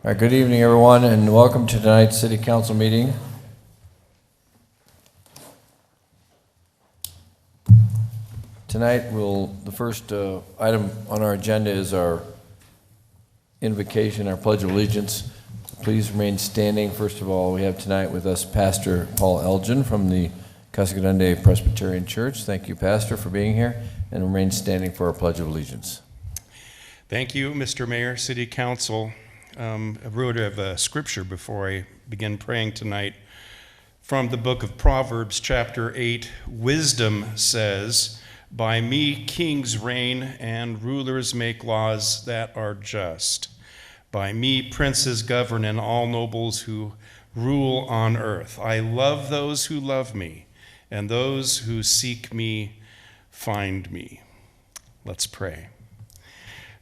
All right, good evening, everyone, and welcome to tonight's City Council meeting. Tonight, the first item on our agenda is our invocation, our Pledge of Allegiance. Please remain standing. First of all, we have tonight with us Pastor Paul Elgin from the Casa Grande Presbyterian Church. Thank you, Pastor, for being here, and remain standing for our Pledge of Allegiance. Thank you, Mr. Mayor, City Council. I wrote a scripture before I begin praying tonight from the book of Proverbs, chapter 8. Wisdom says, "By me kings reign and rulers make laws that are just. By me princes govern and all nobles who rule on earth. I love those who love me, and those who seek me find me." Let's pray.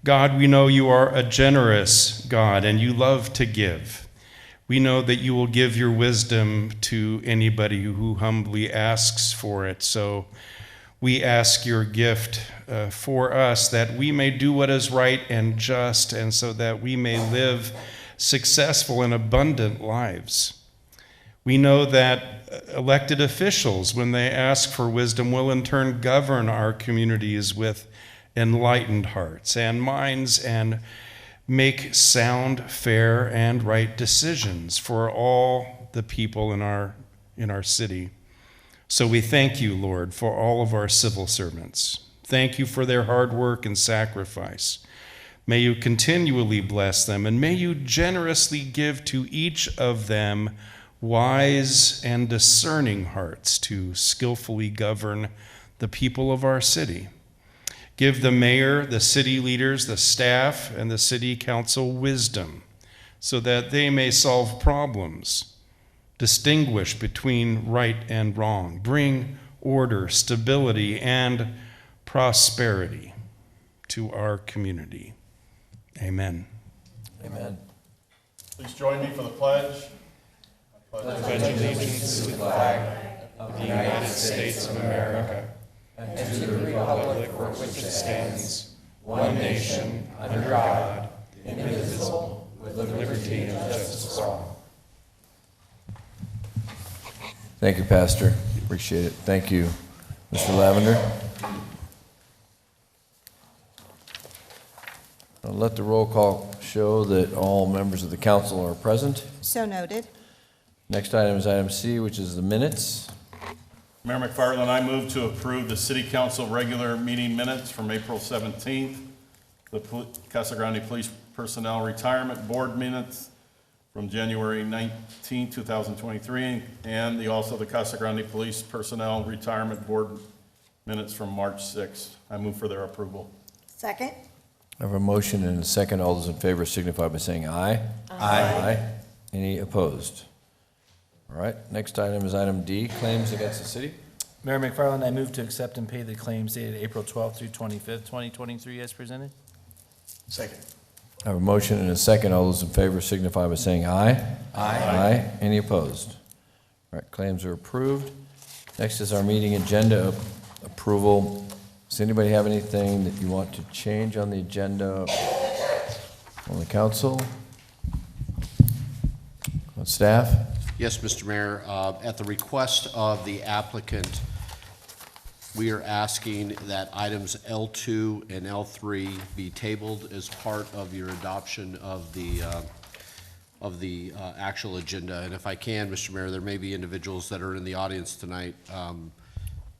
God, we know you are a generous God and you love to give. We know that you will give your wisdom to anybody who humbly asks for it. So we ask your gift for us that we may do what is right and just, and so that we may live successful and abundant lives. We know that elected officials, when they ask for wisdom, will in turn govern our communities with enlightened hearts and minds and make sound, fair, and right decisions for all the people in our city. So we thank you, Lord, for all of our civil servants. Thank you for their hard work and sacrifice. May you continually bless them, and may you generously give to each of them wise and discerning hearts to skillfully govern the people of our city. Give the mayor, the city leaders, the staff, and the city council wisdom so that they may solve problems, distinguish between right and wrong, bring order, stability, and prosperity to our community. Amen. Amen. Please join me for the pledge. I pledge allegiance to the flag of the United States of America and to the republic for which it stands, one nation, under God, indivisible, with liberty and justice for all. Thank you, Pastor. Appreciate it. Thank you, Mr. Lavender. I'll let the roll call show that all members of the council are present. So noted. Next item is item C, which is the minutes. Mayor McFarland, I move to approve the City Council regular meeting minutes from April 17th, the Casa Grande Police Personnel Retirement Board minutes from January 19, 2023, and also the Casa Grande Police Personnel Retirement Board minutes from March 6th. I move for their approval. Second. I have a motion and a second. All those in favor signify by saying aye. Aye. Any opposed? All right, next item is item D, claims against the city. Mayor McFarland, I move to accept and pay the claims dated April 12th through 25th, 2023 as presented. Second. I have a motion and a second. All those in favor signify by saying aye. Aye. Any opposed? All right, claims are approved. Next is our meeting agenda approval. Does anybody have anything that you want to change on the agenda on the council? On staff? Yes, Mr. Mayor. At the request of the applicant, we are asking that items L2 and L3 be tabled as part of your adoption of the actual agenda. And if I can, Mr. Mayor, there may be individuals that are in the audience tonight.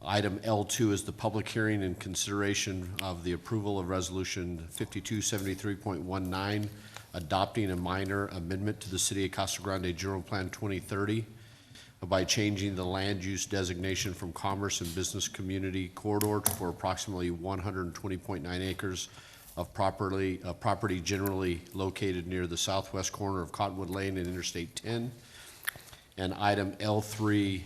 Item L2 is the public hearing and consideration of the approval of Resolution 5273.19, adopting a minor amendment to the City of Casa Grande General Plan 2030 by changing the land use designation from Commerce and Business Community Corridor for approximately 120.9 acres of property generally located near the southwest corner of Cottonwood Lane and Interstate 10. And item L3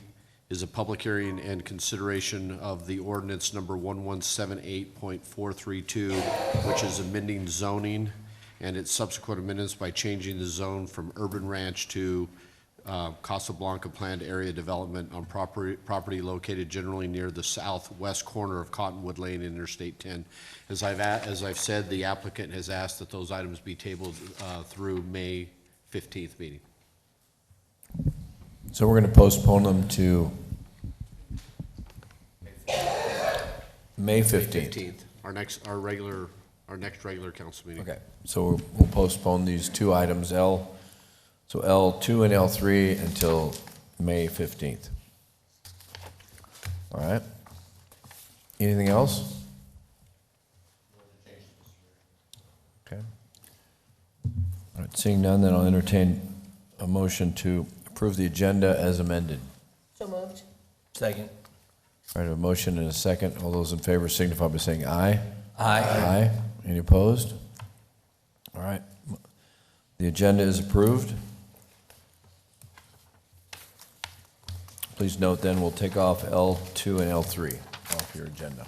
is a public hearing and consideration of the ordinance number 1178.432, which is amending zoning and its subsequent amendments by changing the zone from urban ranch to Casablanca planned area development on property located generally near the southwest corner of Cottonwood Lane and Interstate 10. As I've said, the applicant has asked that those items be tabled through May 15th meeting. So we're going to postpone them to May 15th. 15th, our next regular council meeting. Okay, so we'll postpone these two items, so L2 and L3 until May 15th. All right. Anything else? Okay. All right, seeing none, then I'll entertain a motion to approve the agenda as amended. So moved. Second. All right, a motion and a second. All those in favor signify by saying aye. Aye. Aye. Any opposed? All right. The agenda is approved. Please note then, we'll take off L2 and L3 off your agenda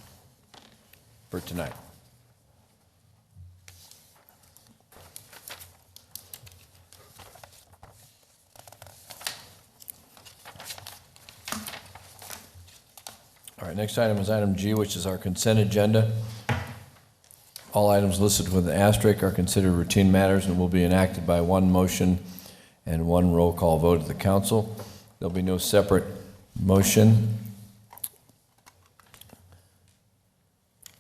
for tonight. All right, next item is item G, which is our consent agenda. All items listed with an asterisk are considered routine matters and will be enacted by one motion and one roll call vote of the council. There'll be no separate motion.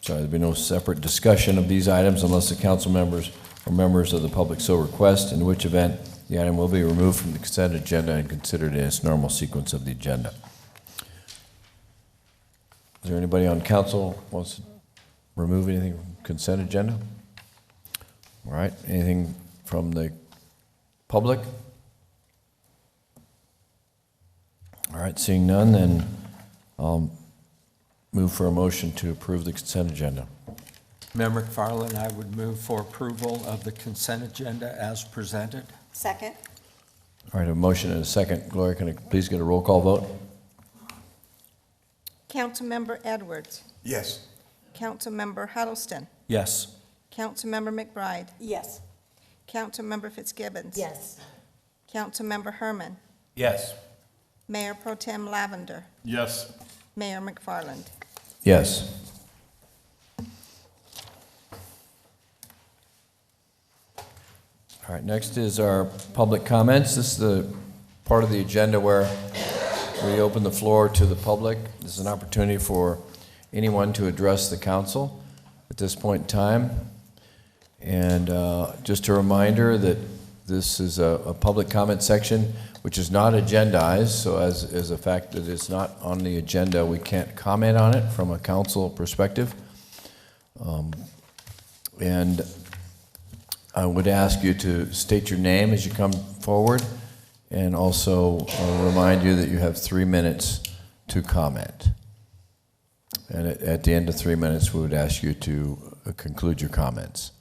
There'll be no separate discussion of these items unless the council members or members of the public so request, in which event the item will be removed from the consent agenda and considered in its normal sequence of the agenda. Is there anybody on council who wants to remove anything from consent agenda? All right, anything from the public? All right, seeing none, then I'll move for a motion to approve the consent agenda. Mayor McFarland, I would move for approval of the consent agenda as presented. Second. All right, a motion and a second. Gloria, can I please get a roll call vote? Councilmember Edwards. Yes. Councilmember Huddleston. Yes. Councilmember McBride. Yes. Councilmember Fitzgibbons. Yes. Councilmember Herman. Yes. Mayor Pro Tem Lavender. Yes. Mayor McFarland. Yes. All right, next is our public comments. This is the part of the agenda where we open the floor to the public. This is an opportunity for anyone to address the council at this point in time. And just a reminder that this is a public comment section which is not agendized, so as a fact that it's not on the agenda, we can't comment on it from a council perspective. And I would ask you to state your name as you come forward, and also remind you that you have 3 minutes to comment. And at the end of 3 minutes, we would ask you to conclude your comments.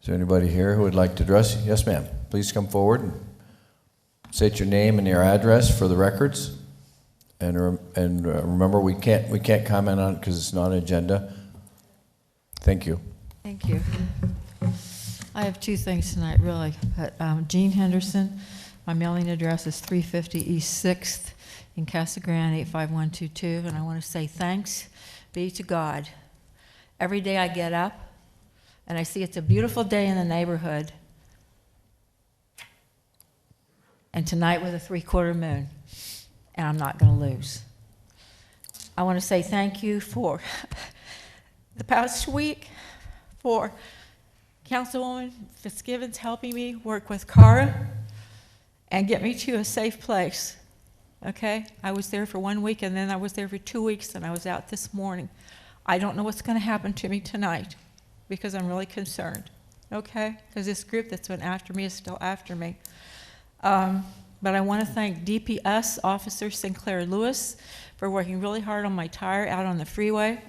Is there anybody here who would like to address? Yes, ma'am. Please come forward and state your name and your address for the records. And remember, we can't comment on it because it's not an agenda. Thank you. Thank you. I have two things tonight, really. Jean Henderson, my mailing address is 350 East 6th in Casa Grande, 85122, and I want to say thanks be to God. Every day I get up and I see it's a beautiful day in the neighborhood, and tonight with a 3/4 moon, and I'm not going to lose. I want to say thank you for the past week, for Councilwoman Fitzgibbons helping me work with Cara and get me to a safe place, okay? I was there for 1 week, and then I was there for 2 weeks, and I was out this morning. I don't know what's going to happen to me tonight because I'm really concerned, okay? Because this group that's been after me is still after me. But I want to thank DPS Officer Sinclair Lewis for working really hard on my tire out on the freeway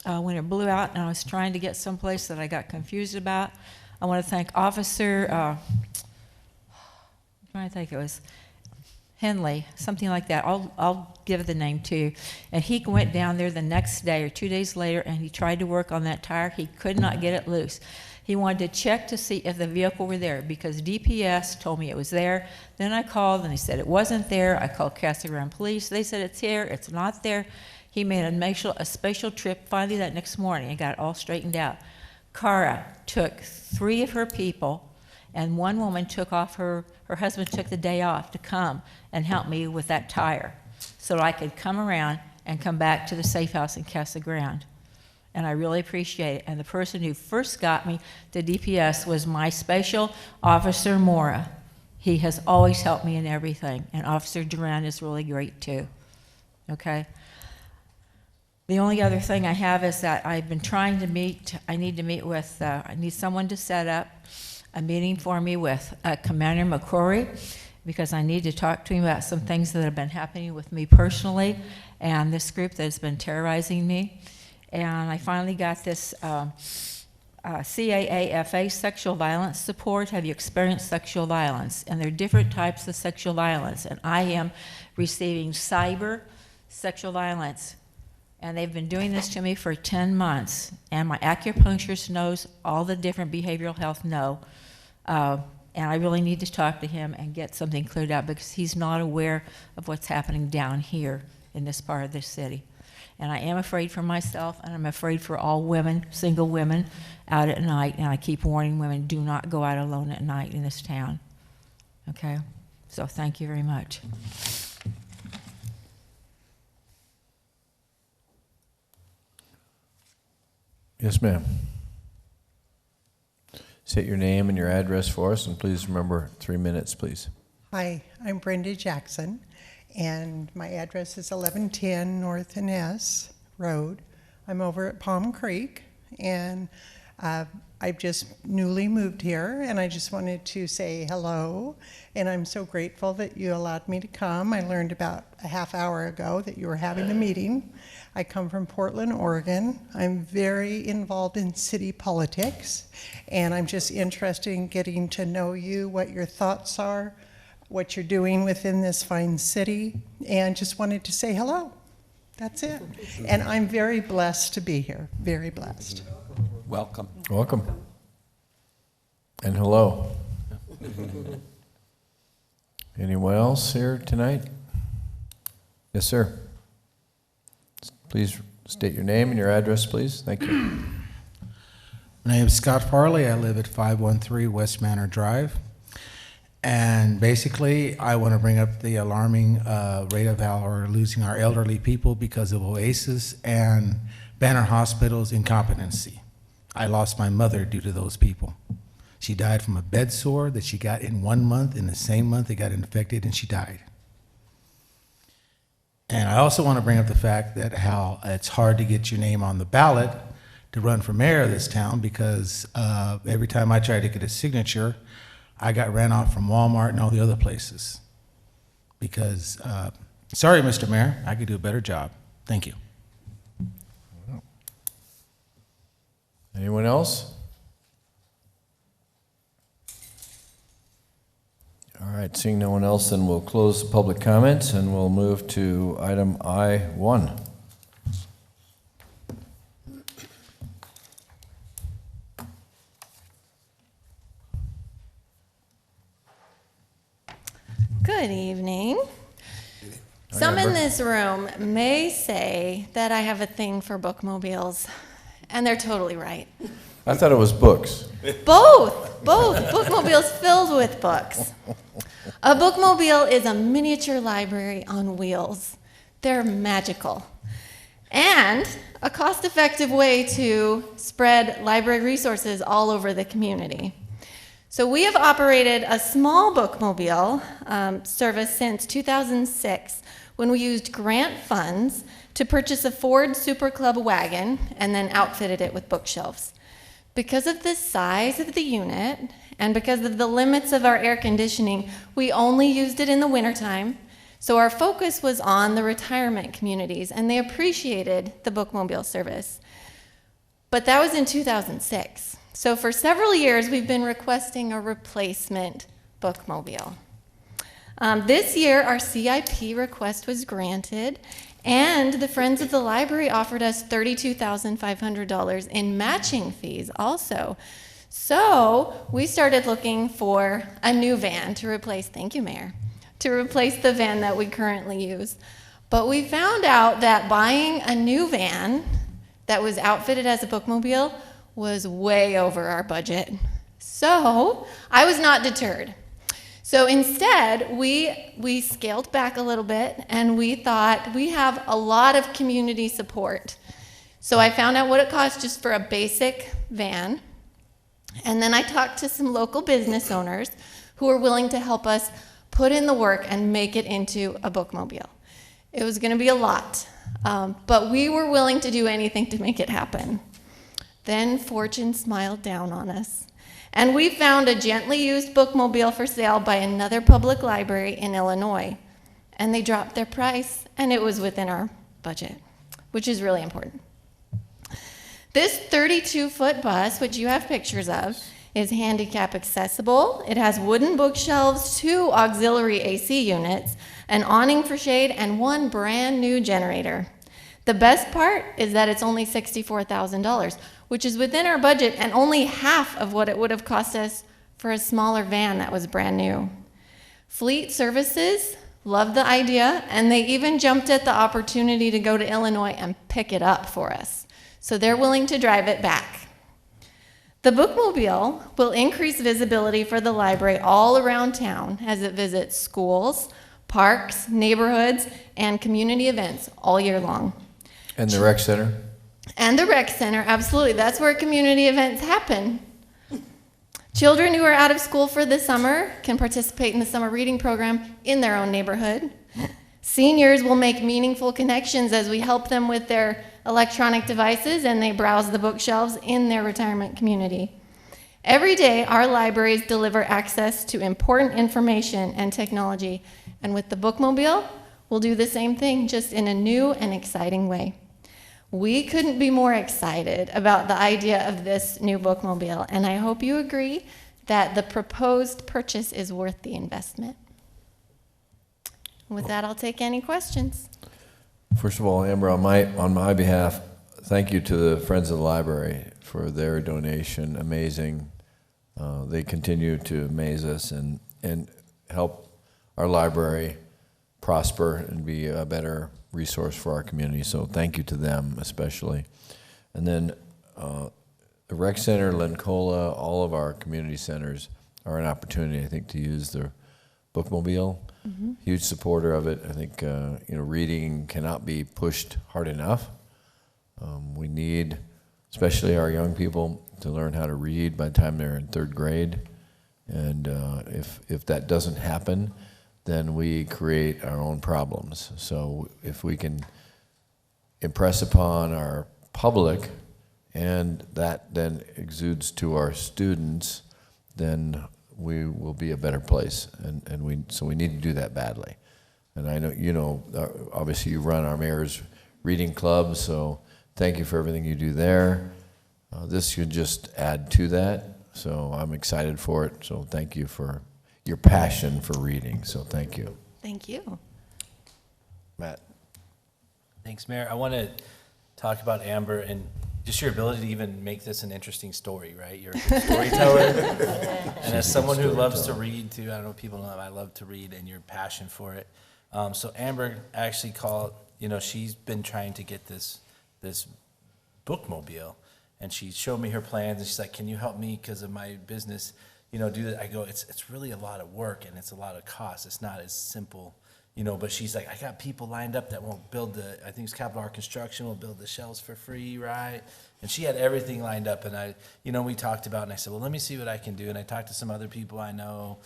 when it blew out and I was trying to get someplace that I got confused about. I want to thank Officer, I think it was Henley, something like that. I'll give the name to you. And he went down there the next day or 2 days later and he tried to work on that tire. He could not get it loose. He wanted to check to see if the vehicle were there because DPS told me it was there. Then I called and they said it wasn't there. I called Casa Grande Police. They said it's here. It's not there. He made a special trip finally that next morning and got it all straightened out. Cara took 3 of her people And one woman took off her husband took the day off to come and help me with that tire so that I could come around and come back to the safe house in Casa Grande. And I really appreciate it. And the person who first got me to DPS was my special officer, Mora. He has always helped me in everything. And Officer Duran is really great too. Okay? The only other thing I have is that I've been trying to meet, I need someone to set up a meeting for me with Commander McCrory, because I need to talk to him about some things that have been happening with me personally and this group that has been terrorizing me. And I finally got this CAAFA sexual violence support. Have you experienced sexual violence? And there are different types of sexual violence. And I am receiving cyber sexual violence. And they've been doing this to me for 10 months. And my acupuncturist knows, all the different behavioral health know. And I really need to talk to him and get something cleared out, because he's not aware of what's happening down here in this part of the city. And I am afraid for myself, and I'm afraid for all women, single women, out at night. And I keep warning women, do not go out alone at night in this town. Okay? So thank you very much. Yes, ma'am. State your name and your address for us, and please remember 3 minutes, please. Hi, I'm Brenda Jackson, and my address is 1110 North Inez Road. I'm over at Palm Creek, and I've just newly moved here, and I just wanted to say hello, and I'm so grateful that you allowed me to come. I learned about a half hour ago that you were having a meeting. I come from Portland, Oregon. I'm very involved in city politics, and I'm just interested in getting to know you, what your thoughts are, what you're doing within this fine city, and just wanted to say hello. That's it. And I'm very blessed to be here, very blessed. Welcome. Welcome. And hello. Anyone else here tonight? Yes, sir. Please state your name and your address, please. Thank you. My name is Scott Farley. I live at 513 West Manor Drive. And basically, I want to bring up the alarming rate of how we're losing our elderly people because of Oasis and Banner Hospital's incompetency. I lost my mother due to those people. She died from a bed sore that she got in 1 month. In the same month, it got infected and she died. And I also want to bring up the fact that how it's hard to get your name on the ballot to run for mayor of this town, because every time I tried to get a signature, I got ran off from Walmart and all the other places. Because, sorry, Mr. Mayor, I could do a better job. Thank you. Anyone else? All right, seeing no one else, then we'll close the public comments and we'll move to item I-1. Good evening. Some in this room may say that I have a thing for bookmobiles, and they're totally right. I thought it was books. Both. Bookmobiles filled with books. A bookmobile is a miniature library on wheels. They're magical. And a cost-effective way to spread library resources all over the community. So we have operated a small bookmobile service since 2006, when we used grant funds to purchase a Ford Super Club wagon and then outfitted it with bookshelves. Because of the size of the unit and because of the limits of our air conditioning, we only used it in the wintertime. So our focus was on the retirement communities, and they appreciated the bookmobile service. But that was in 2006. So for several years, we've been requesting a replacement bookmobile. This year, our CIP request was granted, and the Friends of the Library offered us $32,500 in matching fees also. So we started looking for a new van to replace, thank you, Mayor, to replace the van that we currently use. But we found out that buying a new van that was outfitted as a bookmobile was way over our budget. So I was not deterred. So instead, we scaled back a little bit, and we thought we have a lot of community support. So I found out what it costs just for a basic van, and then I talked to some local business owners who were willing to help us put in the work and make it into a bookmobile. It was going to be a lot, but we were willing to do anything to make it happen. Then fortune smiled down on us, and we found a gently used bookmobile for sale by another public library in Illinois. And they dropped their price, and it was within our budget, which is really important. This 32-foot bus, which you have pictures of, is handicap accessible. It has wooden bookshelves, 2 auxiliary AC units, an awning for shade, and 1 brand new generator. The best part is that it's only $64,000, which is within our budget and only half of what it would have cost us for a smaller van that was brand new. Fleet Services loved the idea, and they even jumped at the opportunity to go to Illinois and pick it up for us. So they're willing to drive it back. The bookmobile will increase visibility for the library all around town as it visits schools, parks, neighborhoods, and community events all year long. And the rec center? And the rec center, absolutely. That's where community events happen. Children who are out of school for the summer can participate in the summer reading program in their own neighborhood. Seniors will make meaningful connections as we help them with their electronic devices and they browse the bookshelves in their retirement community. Every day, our libraries deliver access to important information and technology, and with the bookmobile, we'll do the same thing, just in a new and exciting way. We couldn't be more excited about the idea of this new bookmobile, and I hope you agree that the proposed purchase is worth the investment. With that, I'll take any questions. First of all, Amber, on my behalf, thank you to the Friends of the Library for their donation. Amazing. They continue to amaze us and help our library prosper and be a better resource for our community. So thank you to them especially. And then the rec center, Lencola, all of our community centers are an opportunity, I think, to use the bookmobile. Mm-hmm. Huge supporter of it. I think reading cannot be pushed hard enough. We need, especially our young people, to learn how to read by the time they're in 3rd grade. And if that doesn't happen, then we create our own problems. So if we can impress upon our public, and that then exudes to our students, then we will be a better place, and we need to do that badly. And I know, obviously you run our mayor's reading club, so thank you for everything you do there. This should just add to that, so I'm excited for it. So thank you for your passion for reading. So thank you. Thank you. Matt. Thanks, Mayor. I want to talk about Amber and just your ability to even make this an interesting story, right? You're a good storyteller. And as someone who loves to read too, I don't know if people know that I love to read and your passion for it. So Amber actually called, she's been trying to get this bookmobile, and she showed me her plans, and she's like, can you help me because of my business, do that? I go, it's really a lot of work and it's a lot of cost. It's not as simple. But she's like, I got people lined up that won't build I think it's Capital Art Construction will build the shelves for free, right? And she had everything lined up, and we talked about it, and I said, well, let me see what I can do. And I talked to some other people I know.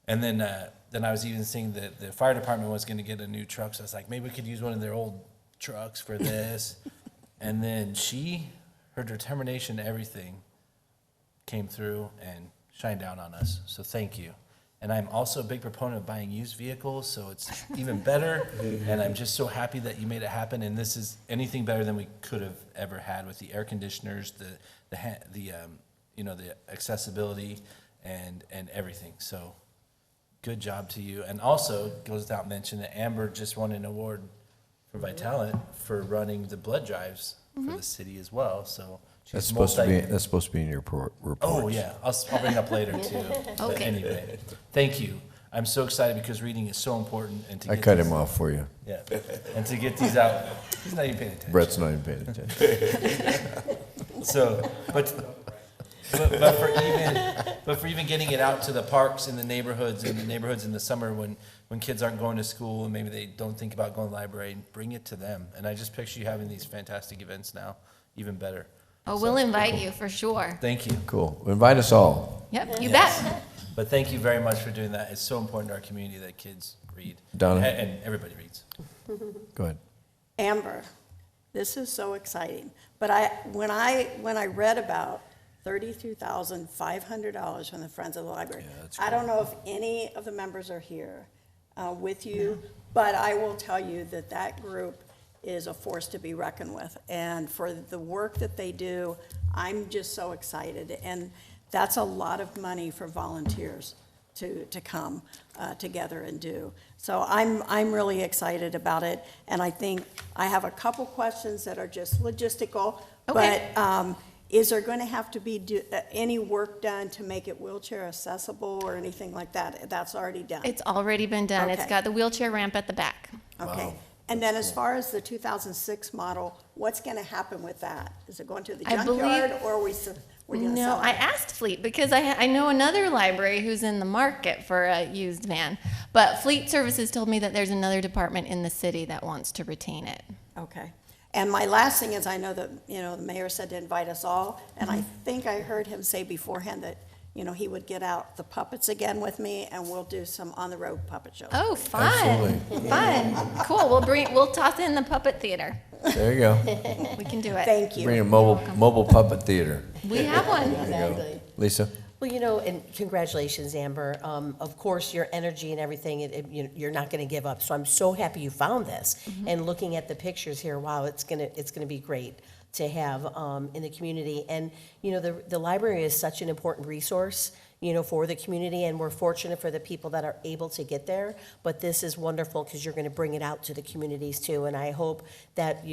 And then I was even seeing that the fire department was going to get a new truck. So I was like, maybe we could use one of their old trucks for this. And then her determination, everything came through and shined down on us. So thank you. And I'm also a big proponent of buying used vehicles, so it's even better. And I'm just so happy that you made it happen. And this is anything better than we could have ever had with the air conditioners, the accessibility, and everything. So good job to you. And also goes without mention that Amber just won an award for Vitalent for running the blood drives for the city as well. So. That's supposed to be in your report. Oh, yeah. I'll bring it up later, too. Okay. But anyway, thank you. I'm so excited because reading is so important. And I cut him off for you. Yeah. And to get these out, he's not even paying attention. Brett's not even paying attention. but for even getting it out to the parks and the neighborhoods in the summer when kids aren't going to school and maybe they don't think about going to the library, bring it to them. And I just picture you having these fantastic events now, even better. Oh, we'll invite you for sure. Thank you. Cool. Invite us all. Yep, you Yes. bet. But thank you very much for doing that. It's so important to our community that kids read. Donna? And everybody reads. Go ahead. Amber, this is so exciting. But when I read about $32,500 from the Friends of the Library, I don't know if any of the members are here with you, but I will tell you that that group is a force to be reckoned with. And for the work that they do, I'm just so excited. And that's a lot of money for volunteers to come together and do. So I'm really excited about it, and I think I have a couple questions that are just logistical. Okay. But is there going to have to be any work done to make it wheelchair accessible or anything like that? That's already done. It's already been done. It's Okay. got the wheelchair ramp at the back. Okay. Wow. And then as far as the 2006 model, what's going to happen with that? Is it going to the I believe- junkyard, or are we going to No, sell it? I asked Fleet because I know another library who's in the market for a used van. But Fleet Services told me that there's another department in the city that wants to retain it. Okay. And my last thing is, I know that, the mayor said to invite us all, and I think I heard him say beforehand that, he would get out the puppets again with me, and we'll do some on-the-road puppet shows. Oh, fun. Absolutely. Fun. Cool. We'll toss in the puppet theater. There you go. We can do it. Thank you. Bring a mobile puppet theater. We have one. There you go. Lisa? Well, and congratulations, Amber. Of course, your energy and everything, you're not going to give up. So I'm so happy you found this. And looking at the pictures here, wow, it's gonna be great to have in the community. And the library is such an important resource, for the community, and we're fortunate for the people that are able to get there. But this is wonderful because you're going to bring it out to the communities too. And I hope that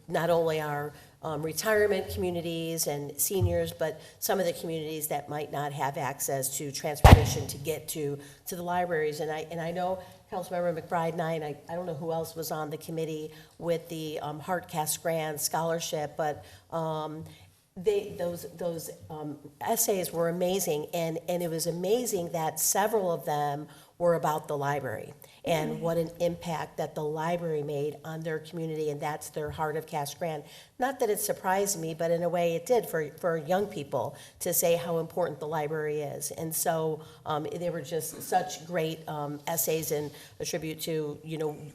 not only our retirement communities and seniors, but some of the communities that might not have access to transportation to get to the libraries. And I know Councilmember McBride and I don't know who else was on the committee with the Hart Cast Grand Scholarship, but those essays were amazing, and it was amazing that several of them were about the library and what an impact that the library made on their community, and that's their Heart of Cast Grand. Not that it surprised me, but in a way it did for young people to say how important the library is. And so they were just such great essays and a tribute to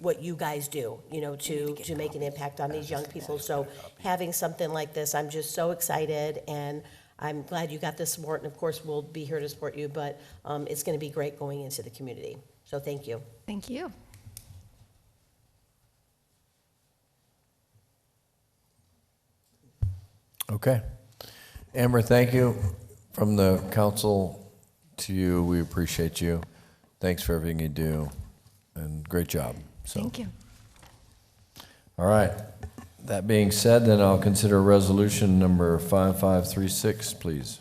what you guys do, to make an impact on these young people. So having something like this, I'm just so excited, and I'm glad you got the support, and of course we'll be here to support you, but it's going to be great going into the community. So thank you. Thank you. Okay. Amber, thank you. From the council to you, we appreciate you. Thanks for everything you do, and great job. So, Thank you. all right. That being said, then I'll consider resolution number 5536, please.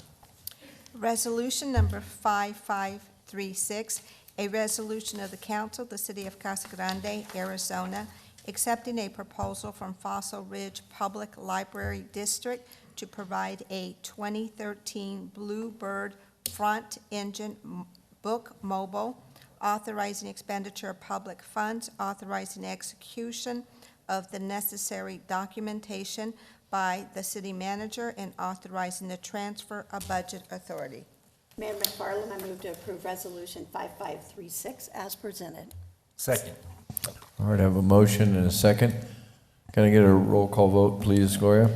Resolution number 5536, a resolution of the council of the city of Casa Grande, Arizona, accepting a proposal from Fossil Ridge Public Library District to provide a 2013 Bluebird front-engine book mobile, authorizing expenditure of public funds, authorizing execution of the necessary documentation by the city manager, and authorizing the transfer of budget authority. Mayor McFarland, I move to approve Resolution 5536 as presented. Second. All right, I have a motion and a second. Can I get a roll call vote, please, Gloria?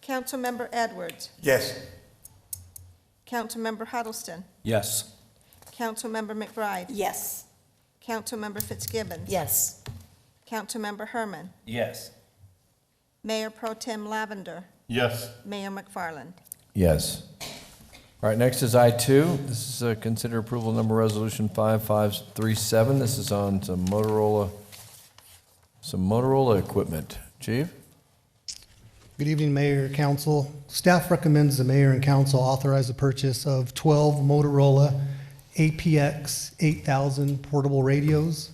Councilmember Edwards. Yes. Councilmember Huddleston. Yes. Councilmember McBride. Yes. Councilmember Fitzgibbons. Yes. Councilmember Herman. Yes. Mayor Pro Tem Lavender. Yes. Mayor McFarland. Yes. All right, next is I-2. This is consider approval number resolution 5537. This is on some Motorola equipment. Chief? Good evening, Mayor, Council. Staff recommends the mayor and council authorize the purchase of 12 Motorola APX 8000 portable radios,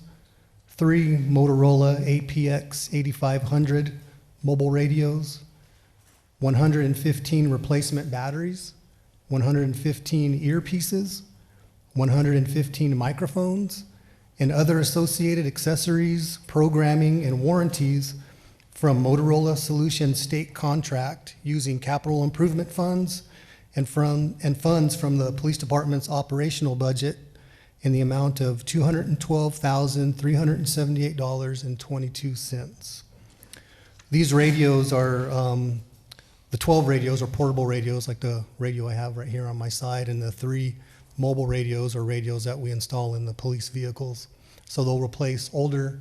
3 Motorola APX 8500 mobile radios, 115 replacement batteries, 115 earpieces, 115 microphones, and other associated accessories, programming, and warranties from Motorola Solutions state contract using capital improvement funds and funds from the police department's operational budget in the amount of $212,378.22. These radios are, the 12 radios are portable radios, like the radio I have right here on my side, and the 3 mobile radios are radios that we install in the police vehicles. So they'll replace older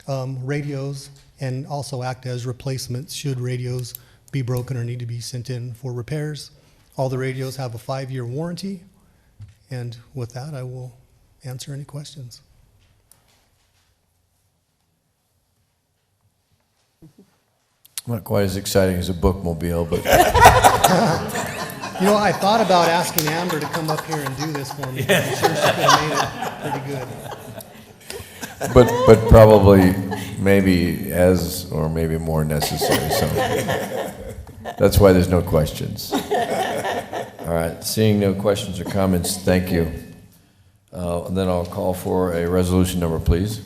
radios and also act as replacements should radios be broken or need to be sent in for repairs. All the radios have a 5-year warranty, and with that, I will answer any questions. Not quite as exciting as a bookmobile, but You know, I thought about asking Amber to come up here and do this for me. I'm sure she could have made it pretty good. but probably maybe as or maybe more necessary. So that's why there's no questions. All right, seeing no questions or comments, thank you. And then I'll call for a resolution number, please.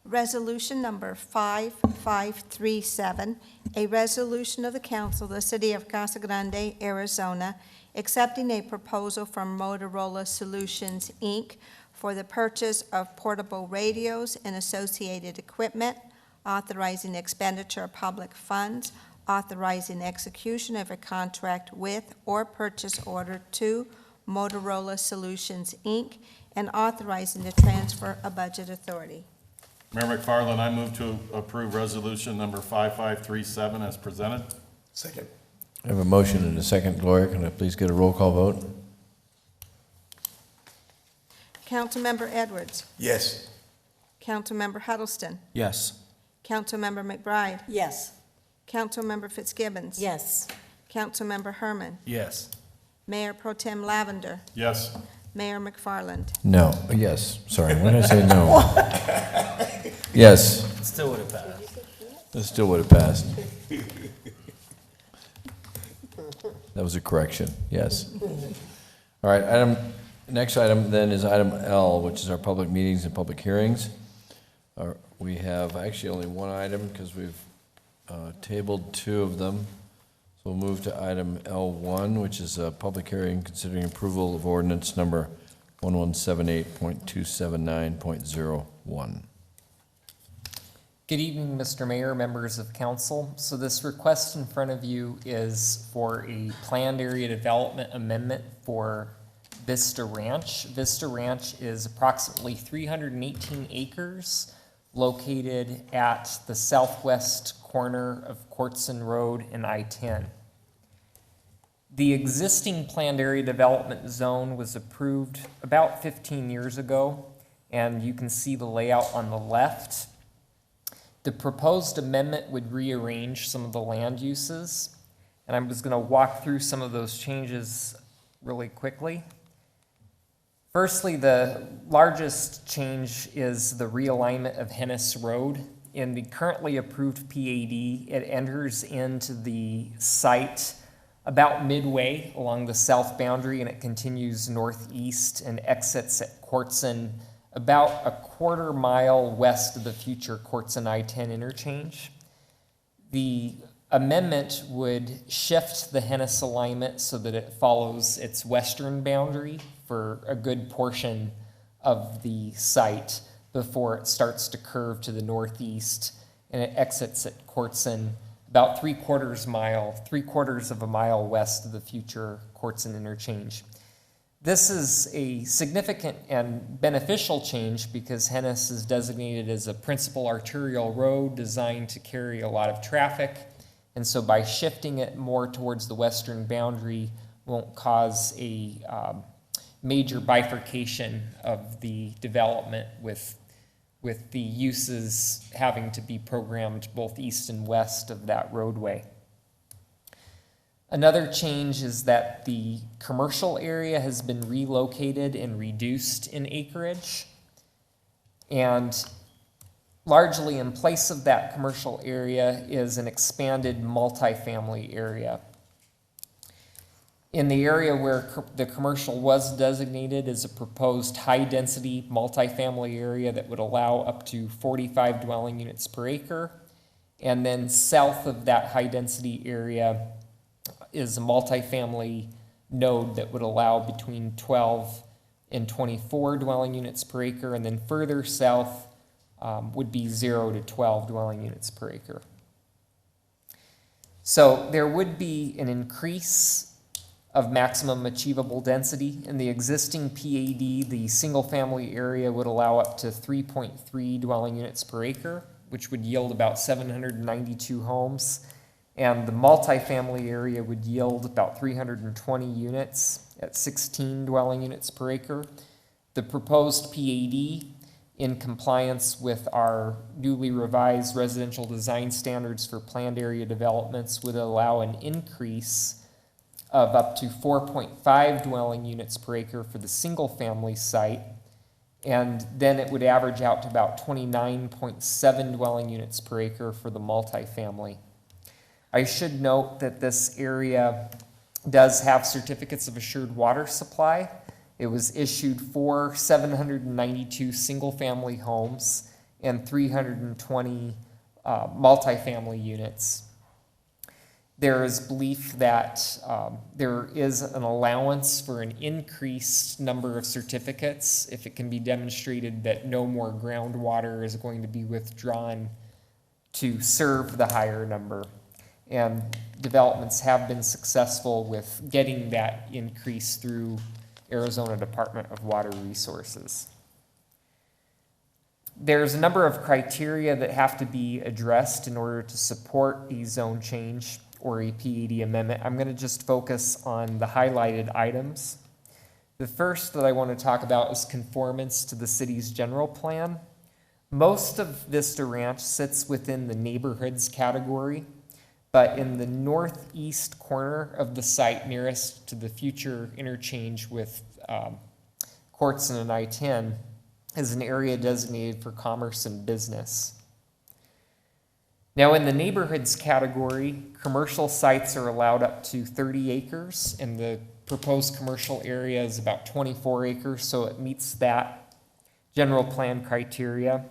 Resolution number 5537, a resolution of the council of the city of Casa Grande, Arizona, accepting a proposal from Motorola Solutions, Inc. for the purchase of portable radios and associated equipment, authorizing expenditure of public funds, authorizing execution of a contract with or purchase order to Motorola Solutions, Inc., and authorizing the transfer of budget authority. Mayor McFarland, I move to approve resolution number 5537 as presented. Second. I have a motion and a second. Gloria, can I please get a roll call vote? Councilmember Edwards. Yes. Councilmember Huddleston. Yes. Councilmember McBride. Yes. Councilmember Fitzgibbons. Yes. Councilmember Herman. Yes. Mayor Pro Tem Lavender. Yes. Mayor McFarland. No. Yes. Sorry, when did I say no? Yes. Still would have passed. It still would have passed. That was a correction. Yes. All right. Next item then is item L, which is our public meetings and public hearings. We have actually only one item because we've tabled 2 of them. So we'll move to item L1, which is a public hearing considering approval of ordinance number 1178.279.01. Good evening, Mr. Mayor, members of council. So this request in front of you is for a planned area development amendment for Vista Ranch. Vista Ranch is approximately 318 acres located at the southwest corner of Quartzon Road and I-10. The existing planned area development zone was approved about 15 years ago, and you can see the layout on the left. The proposed amendment would rearrange some of the land uses, and I'm just going to walk through some of those changes really quickly. Firstly, the largest change is the realignment of Hennis Road. In the currently approved PAD, it enters into the site about midway along the south boundary, and it continues northeast and exits at Quartzon about a quarter mile west of the future Quartzon I-10 interchange. The amendment would shift the Hennis alignment so that it follows its western boundary for a good portion of the site before it starts to curve to the northeast, and it exits at Quartzon about 3/4 of a mile west of the future Quartzon interchange. This is a significant and beneficial change because Hennis is designated as a principal arterial road designed to carry a lot of traffic, and so by shifting it more towards the western boundary won't cause a major bifurcation of the development with the uses having to be programmed both east and west of that roadway. Another change is that the commercial area has been relocated and reduced in acreage. And largely in place of that commercial area is an expanded multifamily area. In the area where the commercial was designated as a proposed high-density multifamily area that would allow up to 45 dwelling units per acre. And then south of that high-density area is a multifamily node that would allow between 12 and 24 dwelling units per acre. And then further south would be 0 to 12 dwelling units per acre. So there would be an increase of maximum achievable density. In the existing PAD, the single-family area would allow up to 3.3 dwelling units per acre, which would yield about 792 homes. And the multifamily area would yield about 320 units at 16 dwelling units per acre. The proposed PAD, in compliance with our newly revised residential design standards for planned area developments, would allow an increase of up to 4.5 dwelling units per acre for the single-family site, and then it would average out to about 29.7 dwelling units per acre for the multifamily. I should note that this area does have certificates of assured water supply. It was issued for 792 single-family homes and 320 multifamily units. There is belief that there is an allowance for an increased number of certificates if it can be demonstrated that no more groundwater is going to be withdrawn to serve the higher number. And developments have been successful with getting that increase through Arizona Department of Water Resources. There's a number of criteria that have to be addressed in order to support a zone change or a PAD amendment. I'm going to just focus on the highlighted items. The first that I want to talk about is conformance to the city's general plan. Most of Vista Ranch sits within the neighborhoods category, but in the northeast corner of the site nearest to the future interchange with Quartzon and I-10 is an area designated for commerce and business. Now, in the neighborhoods category, commercial sites are allowed up to 30 acres, and the proposed commercial area is about 24 acres, so it meets that general plan criteria.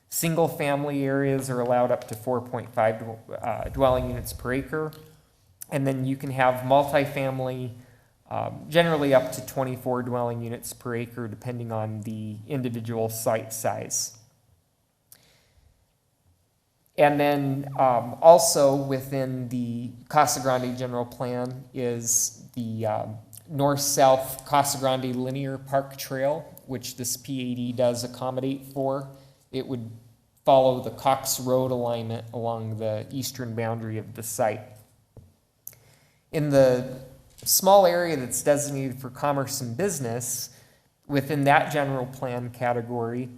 Single-family areas are allowed up to 4.5 dwelling units per acre, and then you can have multifamily generally up to 24 dwelling units per acre, depending on the individual site size. And then also within the Casa Grande general plan is the north-south Casa Grande linear park trail, which this PAD does accommodate for. It would follow the Cox Road alignment along the eastern boundary of the site. In the small area that's designated for commerce and business, within that general plan category,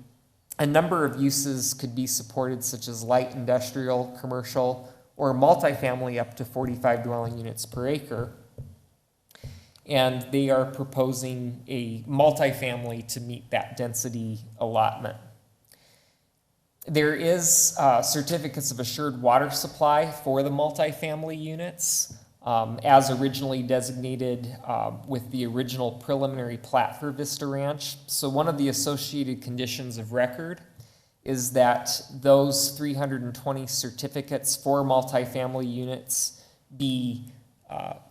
a number of uses could be supported, such as light industrial, commercial, or multifamily up to 45 dwelling units per acre. And they are proposing a multifamily to meet that density allotment. There is certificates of assured water supply for the multifamily units, as originally designated with the original preliminary plat for Vista Ranch. So one of the associated conditions of record is that those 320 certificates for multifamily units be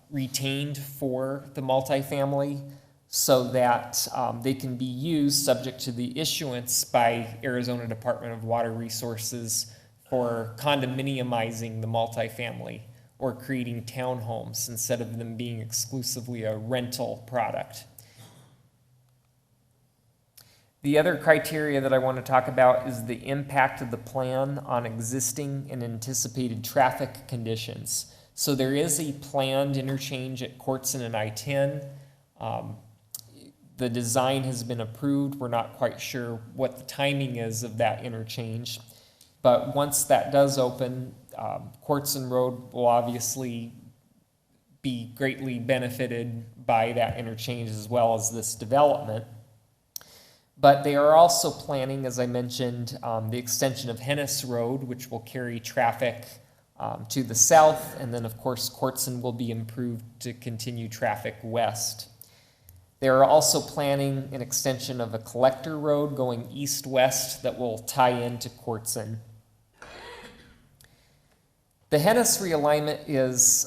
retained for the multifamily so that they can be used subject to the issuance by Arizona Department of Water Resources for condominiumizing the multifamily or creating townhomes instead of them being exclusively a rental product. The other criteria that I want to talk about is the impact of the plan on existing and anticipated traffic conditions. So there is a planned interchange at Quartzon and I-10. The design has been approved. We're not quite sure what the timing is of that interchange. But once that does open, Quartzon Road will obviously be greatly benefited by that interchange as well as this development. But they are also planning, as I mentioned, the extension of Hennis Road, which will carry traffic to the south, and then of course Courtson will be improved to continue traffic west. They are also planning an extension of a collector road going east-west that will tie into Courtson. The Hennis realignment is,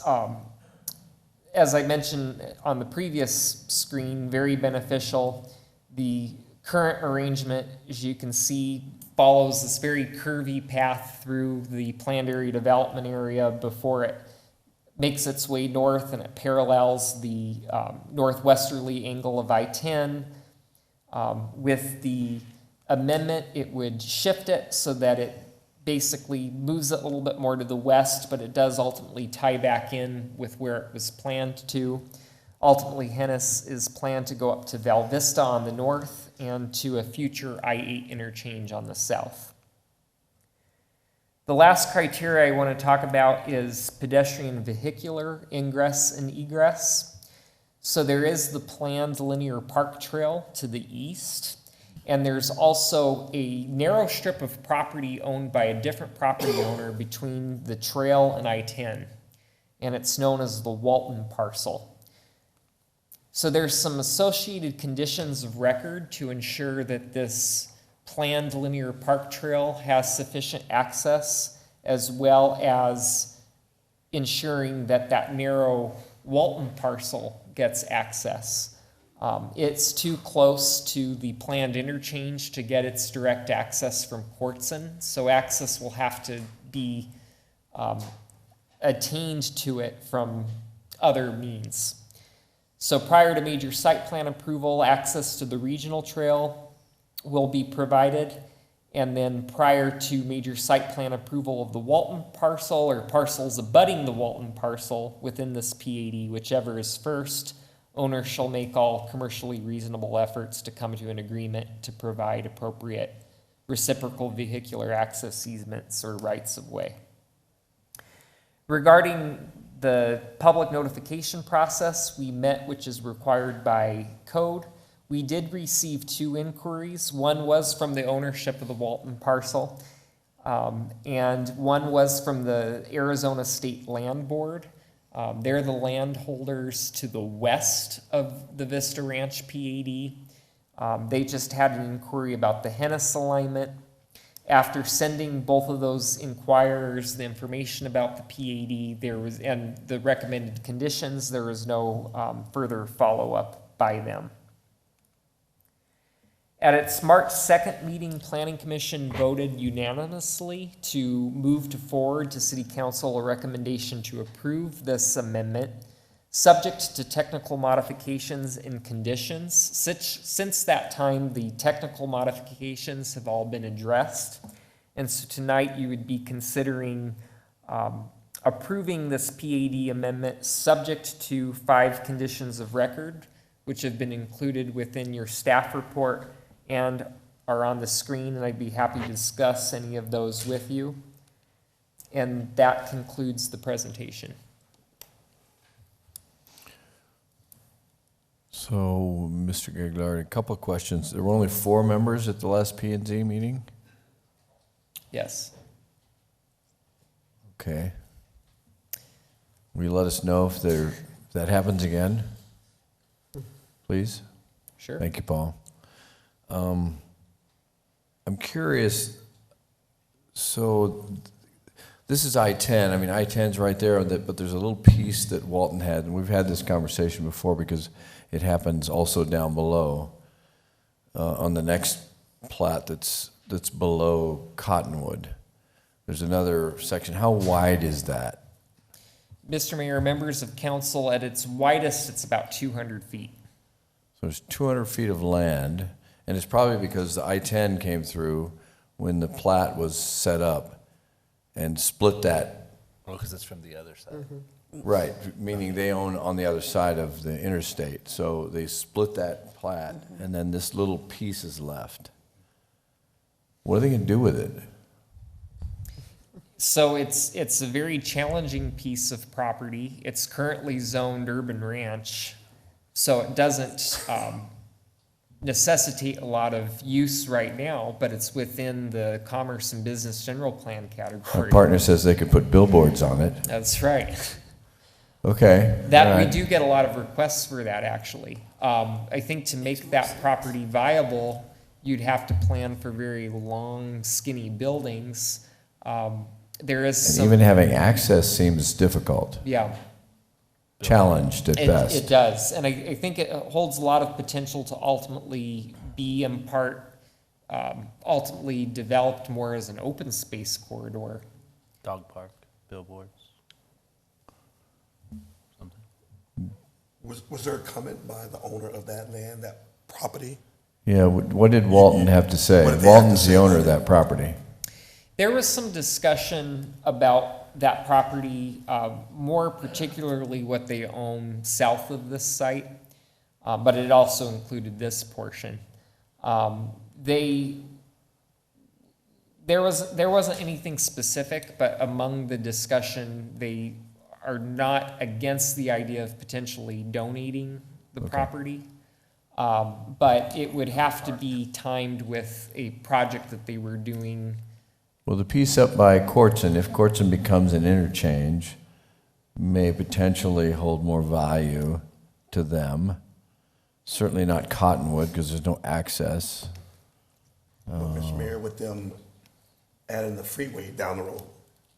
as I mentioned on the previous screen, very beneficial. The current arrangement, as you can see, follows this very curvy path through the planned area development area before it makes its way north, and it parallels the northwesterly angle of I-10. With the amendment, it would shift it so that it basically moves it a little bit more to the west, but it does ultimately tie back in with where it was planned to. Ultimately, Hennis is planned to go up to Val Vista on the north and to a future I-8 interchange on the south. The last criteria I want to talk about is pedestrian vehicular ingress and egress. So there is the planned linear park trail to the east, and there's also a narrow strip of property owned by a different property owner between the trail and I-10, and it's known as the Walton parcel. So there's some associated conditions of record to ensure that this planned linear park trail has sufficient access, as well as ensuring that that narrow Walton parcel gets access. It's too close to the planned interchange to get its direct access from Courtson, so access will have to be attained to it from other means. So prior to major site plan approval, access to the regional trail will be provided, and then prior to major site plan approval of the Walton parcel or parcels abutting the Walton parcel within this PAD, whichever is first, owners shall make all commercially reasonable efforts to come to an agreement to provide appropriate reciprocal vehicular access easements or rights of way. Regarding the public notification process, we met, which is required by code. We did receive 2 inquiries. One was from the ownership of the Walton parcel, and one was from the Arizona State Land Board. They're the landholders to the west of the Vista Ranch PAD. They just had an inquiry about the Hennis alignment. After sending both of those inquirers the information about the PAD, and the recommended conditions, there was no further follow-up by them. At its March 2nd meeting, Planning Commission voted unanimously to move forward to City Council a recommendation to approve this amendment, subject to technical modifications and conditions. Since that time, the technical modifications have all been addressed. And so tonight you would be considering approving this PAD amendment subject to 5 conditions of record, which have been included within your staff report and are on the screen, and I'd be happy to discuss any of those with you. And that concludes the presentation. So, Mr. Gagliardi, a couple of questions. There were only 4 members at the last P&Z meeting? Yes. Okay. Will you let us know if that happens again? Please? Sure. Thank you, Paul. I'm curious, so this is I-10. I mean, I-10's right there, but there's a little piece that Walton had, and we've had this conversation before because it happens also down below on the next plat that's below Cottonwood. There's another section. How wide is that? Mr. Mayor, members of council, at its widest, it's about 200 feet. So there's 200 feet of land, and it's probably because the I-10 came through when the plat was set up and split that. Well, because it's from the other side. Mm-hmm. Right, meaning they own on the other side of the interstate. So they split that plat, and then this little piece is left. What are they going to do with it? So it's a very challenging piece of property. It's currently zoned urban ranch, so it doesn't necessitate a lot of use right now, but it's within the Commerce and Business General Plan My category. partner says they could put billboards on it. That's right. Okay. That, all we right. do get a lot of requests for that, actually. I think to make that property viable, you'd have to plan for very long, skinny buildings. There is And some. even having access seems difficult, Yeah. challenged at best. It does, and I think it holds a lot of potential to ultimately be in part, ultimately developed more as an open space corridor. Dog park, billboards. Was there a comment by the owner of that land, that property? Yeah, what did Walton have to say? What did they have to Walton's say the owner about of that property. There was some discussion about that property, more particularly what they own south of this site, but it also included this portion. There wasn't anything specific, but among the discussion, they are not against the idea of potentially donating the property. But it would have to be timed with a project that they were doing. Well, the piece up by Courtson, if Courtson becomes an interchange, may potentially hold more value to them. Certainly not Cottonwood, because there's no access. Well, Mr. Mayor, with them adding the freeway down the road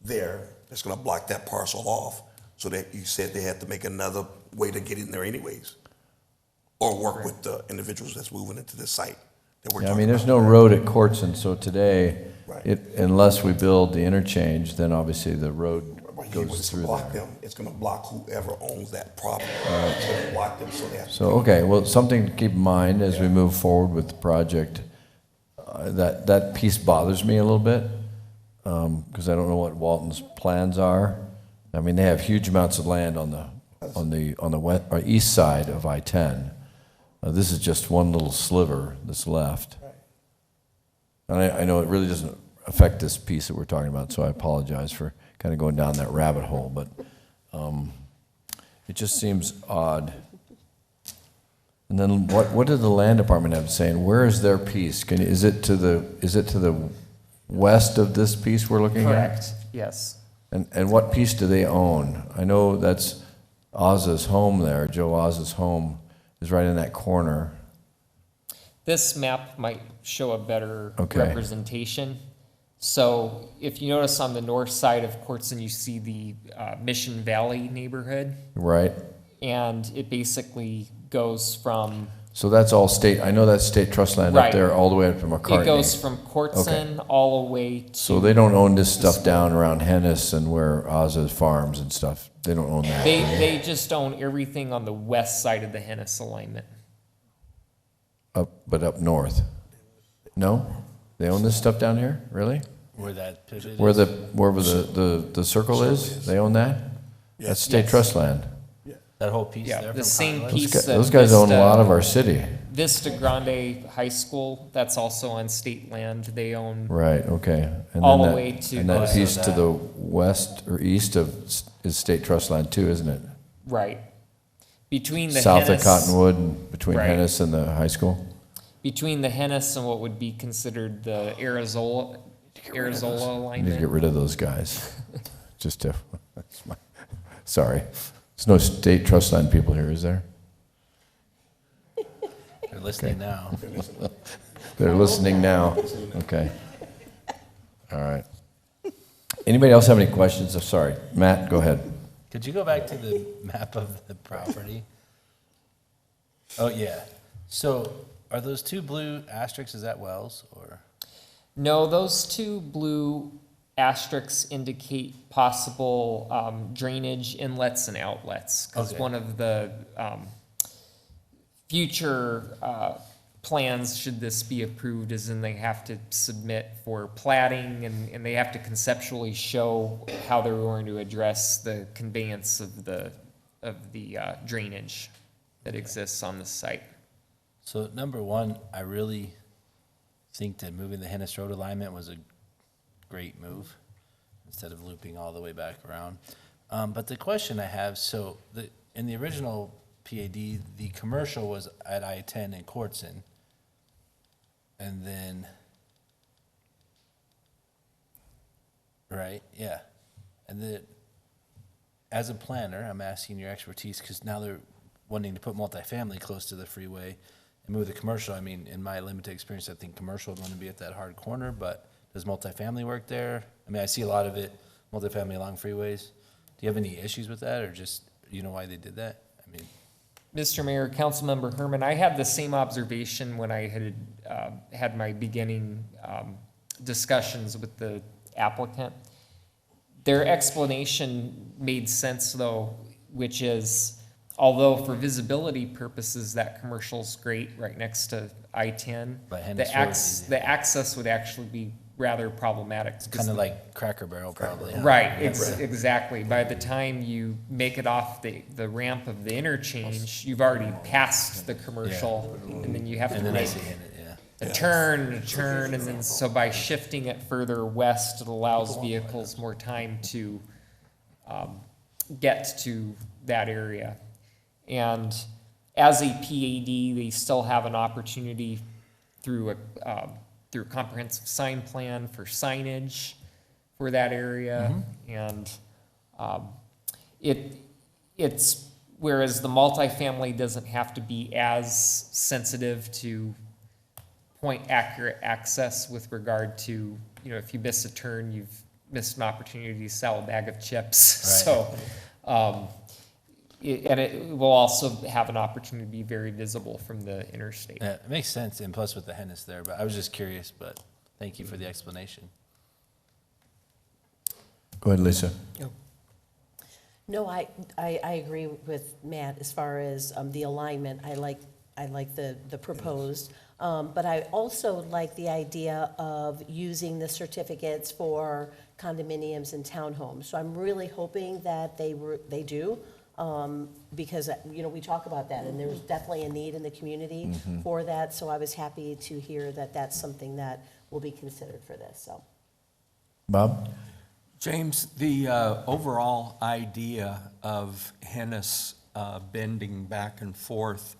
there, it's gonna block that parcel off. So that you said they had to make another way to get in there anyways. Or work with the individuals that's moving into the site that we're Yeah, I talking mean, there's about. no road at Courtson, so today, Right. unless we build the interchange, then obviously the road But he goes was to through block there. them, it's gonna block whoever owns that property. It's gonna block them, so they have to. So, okay, well, something to keep in mind as we move forward with the project. That piece bothers me a little bit, because I don't know what Walton's plans are. I mean, they have huge amounts of land on the west, or east side of I-10. This is just one little sliver that's left. And I know it really doesn't affect this piece that we're talking about, so I apologize for kind of going down that rabbit hole, but it just seems odd. And then what did the land department have to say, and where is their piece? Is it to the west of this piece we're looking at? Correct, yes. And what piece do they own? I know that's Oz's home there, Joe Oz's home is right in that corner. This map might show a better Okay. representation. So if you notice on the north side of Courtson, you see the Mission Valley neighborhood, Right. and it basically goes from, So that's all state, I know that's state trust land up Right. there, all the way up to McCartney. it goes from Courtson all the way to. So they don't own this stuff down around Hennis and where Oz's farms and stuff. They don't own that. They just own everything on the west side of the Hennis alignment. But up north. No? They own this stuff down here? Really? Where that pivot Where is. the circle is? They own that? That's state Yes. trust land. That whole piece Yeah, there. the from same Conway? piece that Those guys own a Vista- lot of our city. Vista Grande High School, that's also on state land. They own Right, okay. And all then the that- way to. And that piece to the west or east of is state trust land too, isn't it? Right. Between the South of Hennis- Cottonwood and between Right. Hennis and the high school? Between the Hennis and what would be considered the Arizola I need to get alignment. rid of those guys. Just to, sorry. There's no state trust land people here, is there? They're listening now. They're listening now. Okay. All right. Anybody else have any questions? I'm sorry. Matt, go ahead. Could you go back to the map of the property? Oh, yeah. So are those two blue asterisks, is that wells or? No, those two blue asterisks indicate possible drainage inlets and outlets. Because Okay. one of the future plans, should this be approved, is then they have to submit for plating and they have to conceptually show how they're going to address the conveyance of the drainage that exists on the site. So number one, I really think that moving the Hennis Road alignment was a great move instead of looping all the way back around. But the question I have, so in the original PAD, the commercial was at I-10 in Courtson, and then, right, yeah. And then, as a planner, I'm asking your expertise, because now they're wanting to put multifamily close to the freeway and move the commercial. I mean, in my limited experience, I think commercial would want to be at that hard corner, but does multifamily work there? I mean, I see a lot of it, multifamily along freeways. Do you have any issues with that, or just, you know why they did that? I mean, Mr. Mayor, Councilmember Herman, I had the same observation when I had had my beginning discussions with the applicant. Their explanation made sense, though, which is, although for visibility purposes, that commercial's great right next to I-10, the access would actually be rather problematic. it's kind of like Cracker Barrel, probably. Right, exactly. By the time you make it off the ramp of the interchange, you've already passed the commercial, and then you have to make a turn, and then so by shifting it further west, it allows vehicles more time to get to that area. And as a PAD, they still have an opportunity through a comprehensive sign plan for signage for that area. And it's, whereas the multifamily doesn't have to be as sensitive to point accurate access with regard to, you know, if you miss a turn, you've missed an opportunity to sell a bag of chips. Right. So, and it will also have an opportunity to be very visible from the interstate. Yeah, it makes sense, and plus with the Hennis there, but I was just curious, but thank you for the explanation. Go ahead, Lisa. No, I agree with Matt as far as the alignment. I like the proposed, but I also like the idea of using the certificates for condominiums and townhomes. So I'm really hoping that they do, because you know we talk about that, and there's definitely a need in the community for that. So I was happy to hear that that's something that will be considered for this. So, Bob? James, the overall idea of Hennis bending back and forth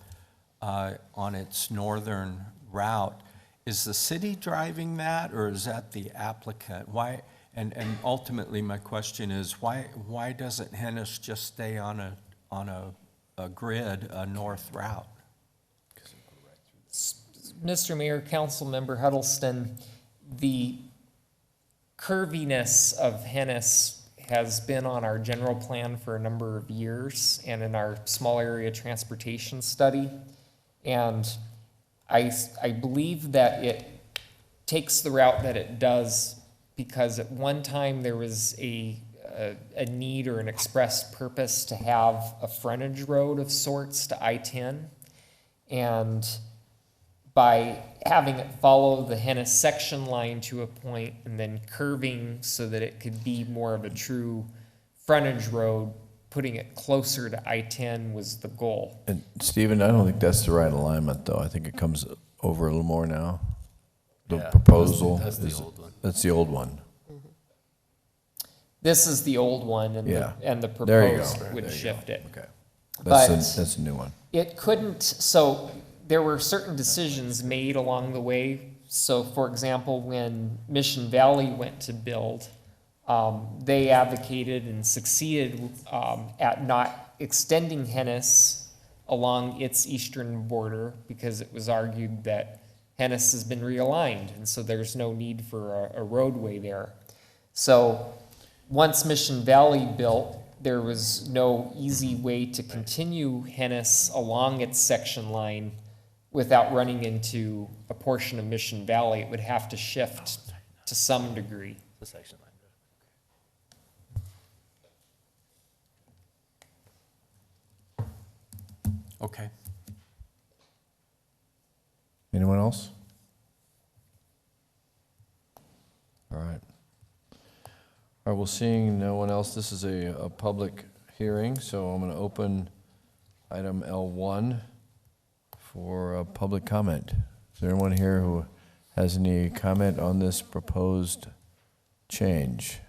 on its northern route, is the city driving that, or is that the applicant? Why? And ultimately, my question is, why doesn't Hennis just stay on a grid, a north route? Mr. Mayor, Councilmember Huddleston, the curviness of Hennis has been on our general plan for a number of years and in our small area transportation study. And I believe that it takes the route that it does because at one time there was a need or an express purpose to have a frontage road of sorts to I-10. And by having it follow the Hennis section line to a point and then curving so that it could be more of a true frontage road, putting it closer to I-10 was the goal. And Stephen, I don't think that's the right alignment, though. I think it comes over a little more now. The proposal. That's the old one. That's the old one. This is the old one, and the There you proposed go. would There you shift go. it. Okay. But That's a new one. it couldn't, so there were certain decisions made along the way. So for example, when Mission Valley went to build, they advocated and succeeded at not extending Hennis along its eastern border because it was argued that Hennis has been realigned, and so there's no need for a roadway there. So once Mission Valley built, there was no easy way to continue Hennis along its section line without running into a portion of Mission Valley. It would have to shift to some degree. The section line. Okay. Anyone else? All right. All right, well, seeing no one else, this is a public hearing, so I'm going to open item L1 for public comment. Is there anyone here who has any comment on this proposed change?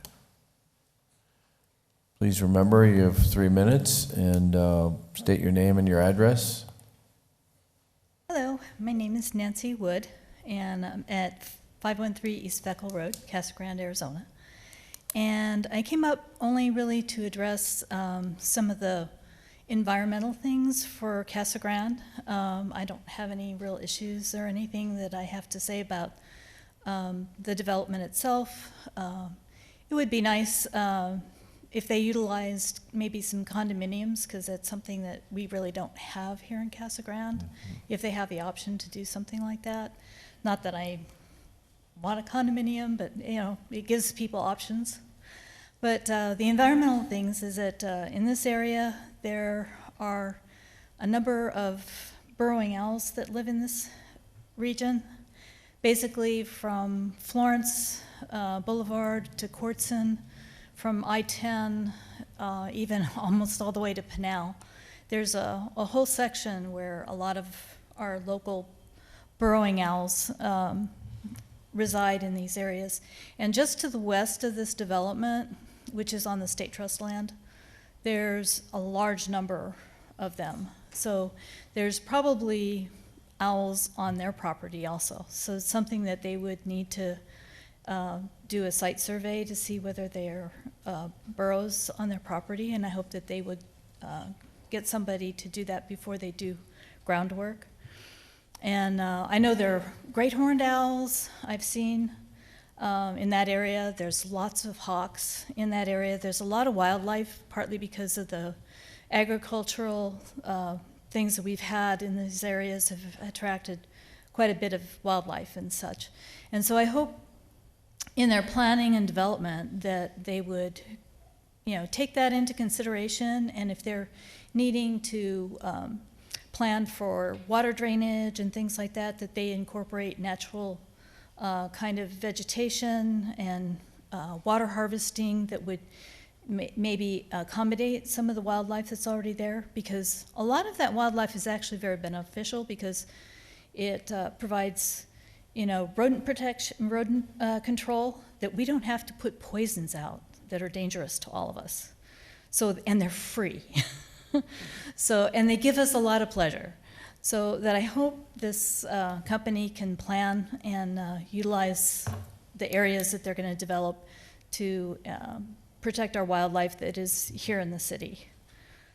Please remember, you have 3 minutes, and state your name and your address. Hello, my name is Nancy Wood, and I'm at 513 East Feckle Road, Casa Grande, Arizona. And I came up only really to address some of the environmental things for Casa Grande. I don't have any real issues or anything that I have to say about the development itself. It would be nice if they utilized maybe some condominiums, because that's something that we really don't have here in Casa Grande, if they have the option to do something like that. Not that I want a condominium, but you know, it gives people options. But the environmental things is that in this area, there are a number of burrowing owls that live in this region. Basically from Florence Boulevard to Courtson, from I-10, even almost all the way to Pinal. There's a whole section where a lot of our local burrowing owls reside in these areas. And just to the west of this development, which is on the state trust land, there's a large number of them. So there's probably owls on their property also. So it's something that they would need to do a site survey to see whether there are burrows on their property, and I hope that they would get somebody to do that before they do groundwork. And I know there are great horned owls I've seen in that area. There's lots of hawks in that area. There's a lot of wildlife, partly because of the agricultural things that we've had in these areas have attracted quite a bit of wildlife and such. And so I hope in their planning and development that they would, you know, take that into consideration, and if they're needing to plan for water drainage and things like that, that they incorporate natural kind of vegetation and water harvesting that would maybe accommodate some of the wildlife that's already there, because a lot of that wildlife is actually very beneficial because it provides, you know, rodent protection, rodent control, that we don't have to put poisons out that are dangerous to all of us. So, and they're free. So, and they give us a lot of pleasure. So that I hope this company can plan and utilize the areas that they're going to develop to protect our wildlife that is here in the city.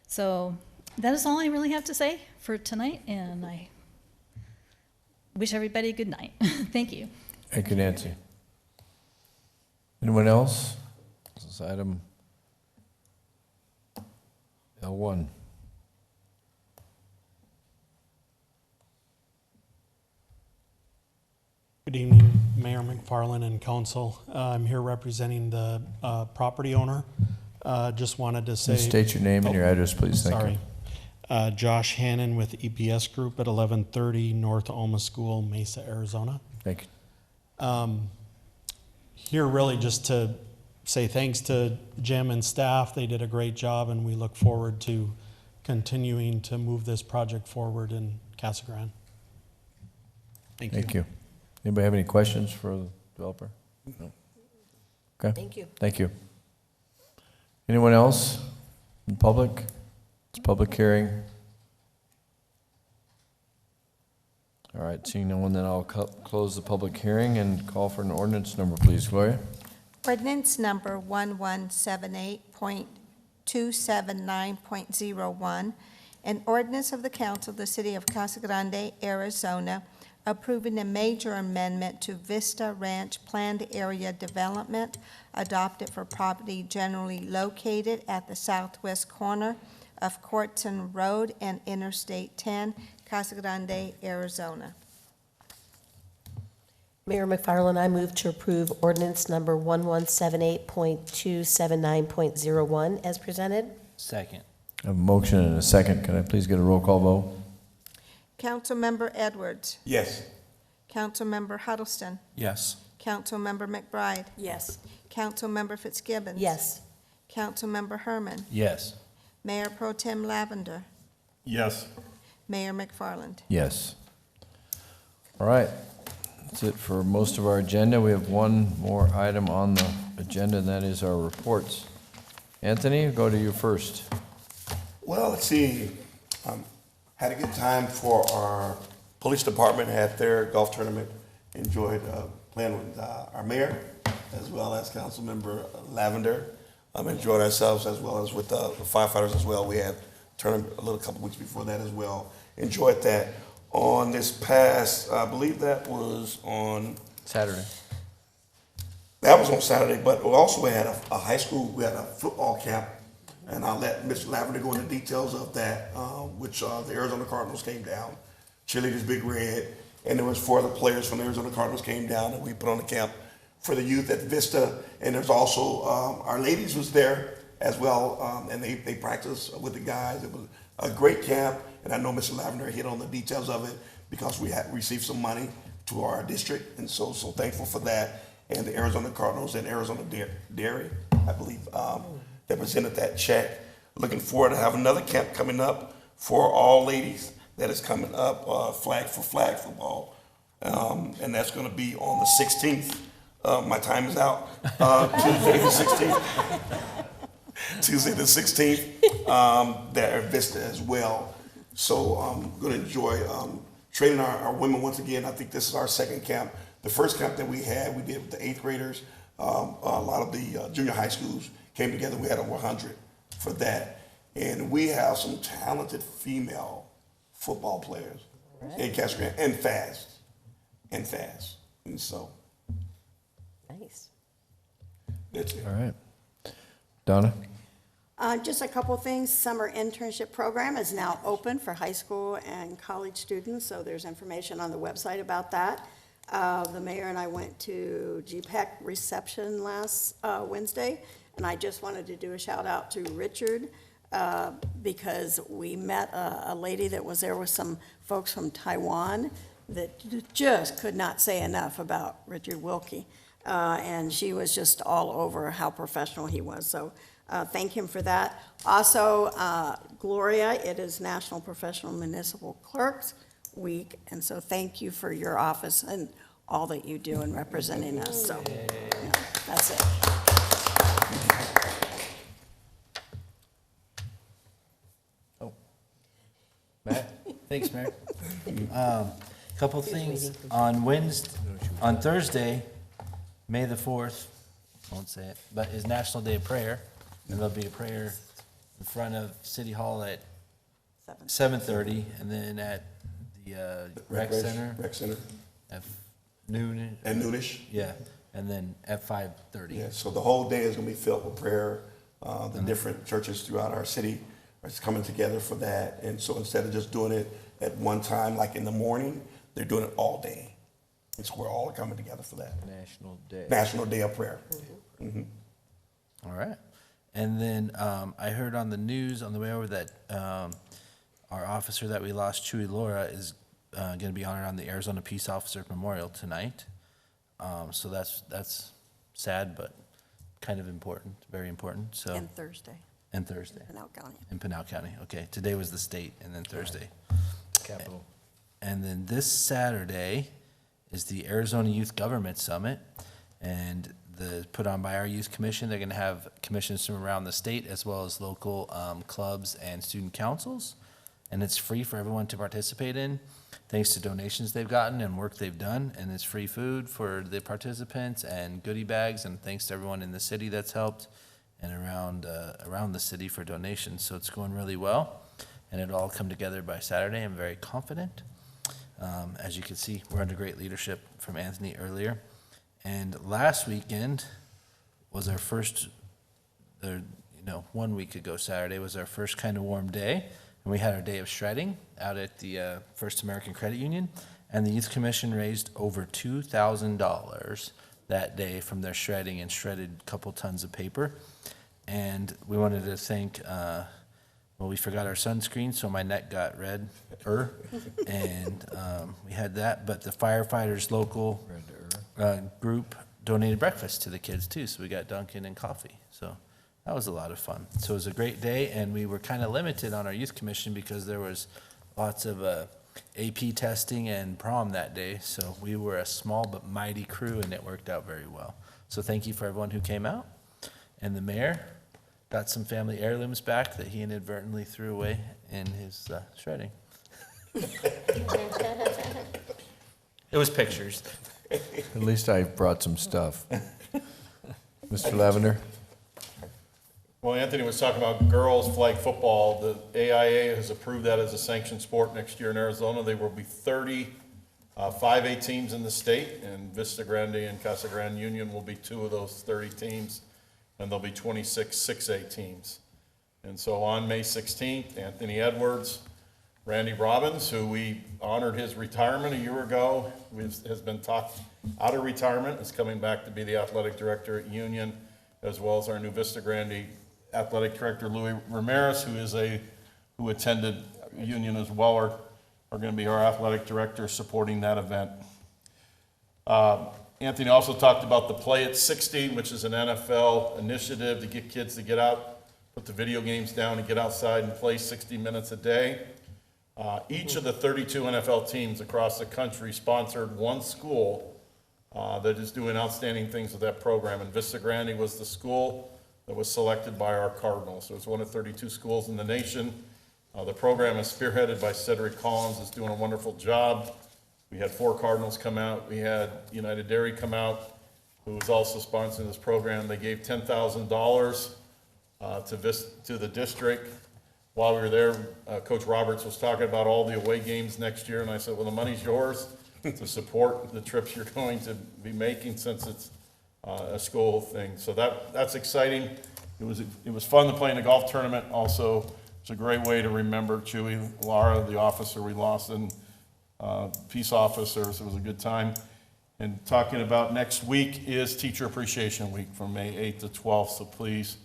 So that is all I really have to say for tonight, and I wish everybody a good night. Thank you. Thank you, Nancy. Anyone else? This is item L1. Good evening, Mayor McFarland and Council. I'm here representing the property owner. Just wanted to say... State your name and your address, please. Thank sorry. you. Josh Hannon with EPS Group at 1130 North Alma School, Mesa, Arizona. Thank you. Here really just to say thanks to Jim and staff. They did a great job, and we look forward to continuing to move this project forward in Casa Grande. Thank you. Thank you. Anybody have any questions for the developer? No. Okay. Thank you. Thank you. Anyone else in public? It's a public hearing. All right, seeing no one, then I'll close the public hearing and call for an ordinance number, please. Gloria? Ordinance number 1178.279.01, an ordinance of the Council of the City of Casa Grande, Arizona, approving a major amendment to Vista Ranch Planned Area Development adopted for property generally located at the southwest corner of Courtson Road and Interstate 10, Casa Grande, Arizona. Mayor McFarland, I move to approve ordinance number 1178.279.01 as presented. Second. I have a motion and a second. Can I please get a roll call vote? Councilmember Edwards. Yes. Councilmember Huddleston. Yes. Councilmember McBride. Yes. Councilmember Fitzgibbons. Yes. Councilmember Herman. Yes. Mayor Pro Tem Lavender. Yes. Mayor McFarland. Yes. All right. That's it for most of our agenda. We have one more item on the agenda, and that is our reports. Anthony, go to you first. Well, let's see. Had a good time for our police department, had their golf tournament enjoyed playing with our mayor as well as Councilmember Lavender. Enjoyed ourselves as well as with the firefighters as well. We had tournament a couple weeks before that as well. Enjoyed that. On this past, I believe that was on Saturday. That was on Saturday, but also we had a high school, we had a football camp, and I'll let Mr. Lavender go into details of that, which the Arizona Cardinals came down, cheerleaders Big Red, and there was 4 other players from the Arizona Cardinals came down, and we put on a camp for the youth at Vista, and there's also, our ladies was there as well, and they practiced with the guys. It was a great camp, and I know Mr. Lavender hit on the details of it because we had received some money to our district, and so thankful for that. And the Arizona Cardinals and Arizona Dairy, I believe, that presented that check. Looking forward to have another camp coming up for all ladies that is coming up, flag for flag football. And that's gonna be on the 16th. My time is out. Tuesday the 16th. Tuesday the 16th, there at Vista as well. So I'm gonna enjoy training our women once again. I think this is our second camp. The first camp that we had, we did with the 8th graders. A lot of the junior high schools came together. We had over 100 for that. And we have some talented female football players in Casa Grande, and fast. And so. Nice. That's it. All right. Donna? Just a couple things. Summer internship program is now open for high school and college students, so there's information on the website about that. The mayor and I went to GPEC reception last Wednesday, and I just wanted to do a shout out to Richard because we met a lady that was there with some folks from Taiwan that just could not say enough about Richard Wilkie. And she was just all over how professional he was. So thank him for that. Also, Gloria, it is National Professional Municipal Clerks Week, and so thank you for your office and all that you do in representing us. So yeah, that's it. Matt? Thanks, Mayor. Couple things. On Thursday, May the 4th, I won't say it, but is National Day of Prayer. And there'll be a prayer in front of City Hall at 7:30, and then at the Rec Center at noon. At noonish? Yeah, and then at 5:30. Yeah, so the whole day is gonna be filled with prayer. The different churches throughout our city are just coming together for that. And so instead of just doing it at one time, like in the morning, they're doing it all day. It's we're all coming together for that. National Day. National Day of Prayer. All right. And then I heard on the news on the way over that our officer that we lost, Chewy Laura, is going to be honored on the Arizona Peace Officer Memorial tonight. So that's sad, but kind of important, very important. So And Thursday. And Thursday. Pinal County. In Pinal County. Okay. Today was the state, and then Thursday. Capital. And then this Saturday is the Arizona Youth Government Summit, and put on by our Youth Commission. They're going to have commissions from around the state as well as local clubs and student councils, and it's free for everyone to participate in, thanks to donations they've gotten and work they've done, and it's free food for the participants and goodie bags, and thanks to everyone in the city that's helped and around the city for donations. So it's going really well, and it'll all come together by Saturday. I'm very confident. As you can see, we're under great leadership from Anthony earlier. And last weekend was our first, 1 week ago Saturday was our first kind of warm day. And we had our day of shredding out at the First American Credit Union. And the Youth Commission raised over $2,000 that day from their shredding and shredded a couple tons of paper. And we wanted to thank, we forgot our sunscreen, so my neck got red, and we had that. But the firefighters local group donated breakfast to the kids too, so we got Dunkin' and coffee. So that was a lot of fun. So it was a great day, and we were kind of limited on our youth commission because there was lots of AP testing and prom that day. So we were a small but mighty crew, and it worked out very well. So thank you for everyone who came out. And the mayor got some family heirlooms back that he inadvertently threw away in his shredding. It was pictures. At least I brought some stuff. Mr. Lavender? Well, Anthony was talking about girls flag football. The AIA has approved that as a sanctioned sport next year in Arizona. There will be 30 5A teams in the state, and Vista Grande and Casa Grande Union will be 2 of those 30 teams, and there'll be 26 6A teams. And so on May 16th, Anthony Edwards, Randy Robbins, who we honored his retirement a year ago, has been talked out of retirement, is coming back to be the athletic director at Union, as well as our new Vista Grande athletic director, Louis Ramirez, who attended Union as well, are going to be our athletic director supporting that event. Anthony also talked about the Play at 60, which is an NFL initiative to get kids to get out, put the video games down and get outside and play 60 minutes a day. Each of the 32 NFL teams across the country sponsored one school that is doing outstanding things with that program. And Vista Grande was the school that was selected by our Cardinals. So it's one of 32 schools in the nation. The program is spearheaded by Cedric Collins, is doing a wonderful job. We had 4 Cardinals come out. We had United Dairy come out, who was also sponsoring this program. They gave $10,000 to the district. While we were there, Coach Roberts was talking about all the away games next year, and I said, well, the money's yours to support the trips you're going to be making since it's a school thing. So that's exciting. It was fun to play in the golf tournament. Also, it's a great way to remember Chewy Lara, the officer we lost, and peace officers. It was a good time. And talking about next week is Teacher Appreciation Week from May 8th to 12th. So please,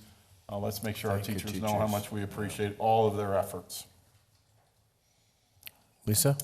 let's make sure our teachers know how much we appreciate all of their efforts. Lisa?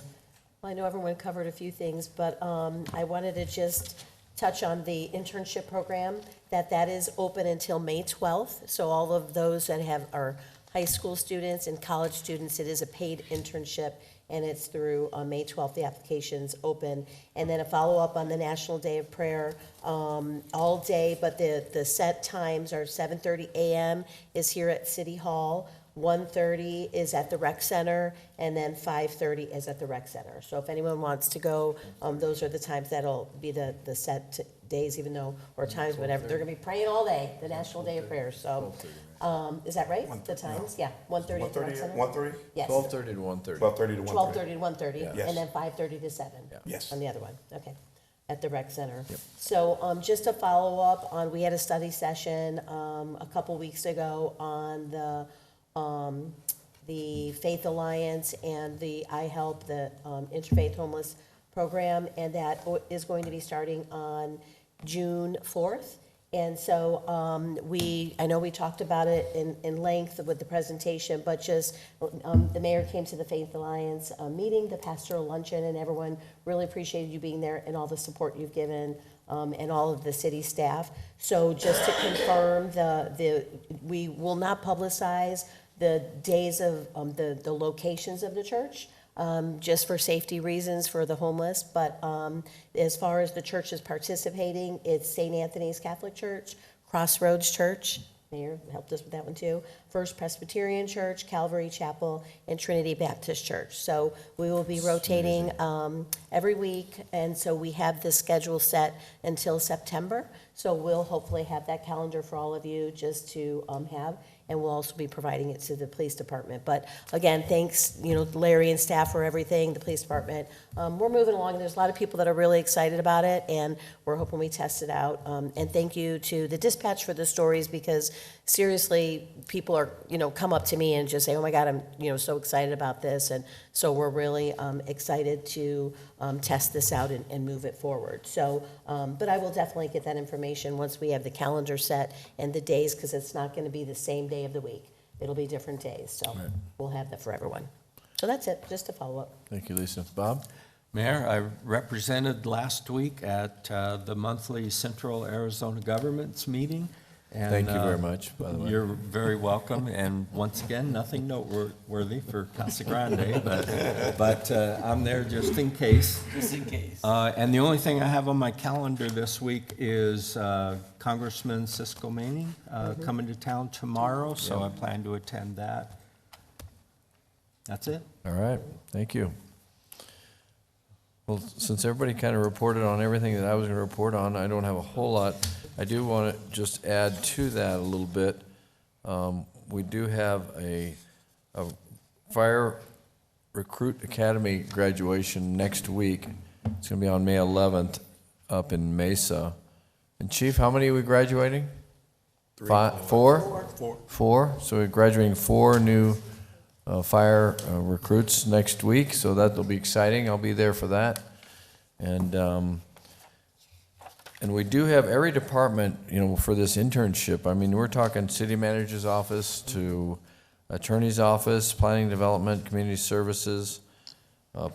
Well, I know everyone covered a few things, but I wanted to just touch on the internship program, that is open until May 12th. So all of those that are high school students and college students, it is a paid internship, and it's through May 12th, the application's open. And then a follow-up on the National Day of Prayer all day, but the set times are 7:30 a.m. is here at City Hall, 1:30 is at the Rec Center, and then 5:30 is at the Rec Center. So if anyone wants to go, those are the times that'll be the set days, even though, or times, whatever. They're going to be praying all day, the National Day of Prayer. So is that right? The times? Yeah, 1:30 at the Rec Center? 1:30? Yes. 12:30 to 1:30. 12:30 to 1:30. 12:30 to 1:30, Yes. and then 5:30 to 7. Yes. On the other one, okay, at the Rec Center. So just to follow up on, we had a study session a couple weeks ago on the Faith Alliance and the I Help, the Interfaith Homeless Program, and that is going to be starting on June 4th. And so I know we talked about it in length with the presentation, but just the mayor came to the Faith Alliance meeting, the pastoral luncheon, and everyone really appreciated you being there and all the support you've given and all of the city staff. So just to confirm, we will not publicize the days of the locations of the church, just for safety reasons for the homeless. But as far as the churches participating, it's St. Anthony's Catholic Church, Crossroads Church, Mayor helped us with that one too, First Presbyterian Church, Calvary Chapel, and Trinity Baptist Church. So we will be rotating every week, and so we have this schedule set until September. So we'll hopefully have that calendar for all of you just to have, and we'll also be providing it to the police department. But again, thanks, Larry and staff for everything, the police department. We're moving along. There's a lot of people that are really excited about it, and we're hoping we test it out. And thank you to the dispatch for the stories, because seriously, people are, come up to me and just say, oh my God, I'm, so excited about this. And so we're really excited to test this out and move it forward. So, but I will definitely get that information once we have the calendar set and the days, because it's not going to be the same day of the week. It'll be different days. So we'll have that for everyone. So that's it, just to follow up. Thank you, Lisa. Bob? Mayor, I represented last week at the monthly Central Arizona Governments meeting. And, thank you very much, by the way. You're very welcome. And once again, nothing noteworthy for Casa Grande, but I'm there just in case. Just in case. And the only thing I have on my calendar this week is Congressman Cisco Manning coming to town tomorrow, so I plan to attend that. That's it. All right, thank you. Well, since everybody kind of reported on everything that I was going to report on, I don't have a whole lot. I do want to just add to that a little bit. We do have a Fire Recruit Academy graduation next week. It's going to be on May 11th up in Mesa. And Chief, how many are we graduating? Four? Four. So we're graduating 4 new fire recruits next week, so that'll be exciting. I'll be there for that. And we do have every department, for this internship. I mean, we're talking city manager's office to attorney's office, planning development, community services,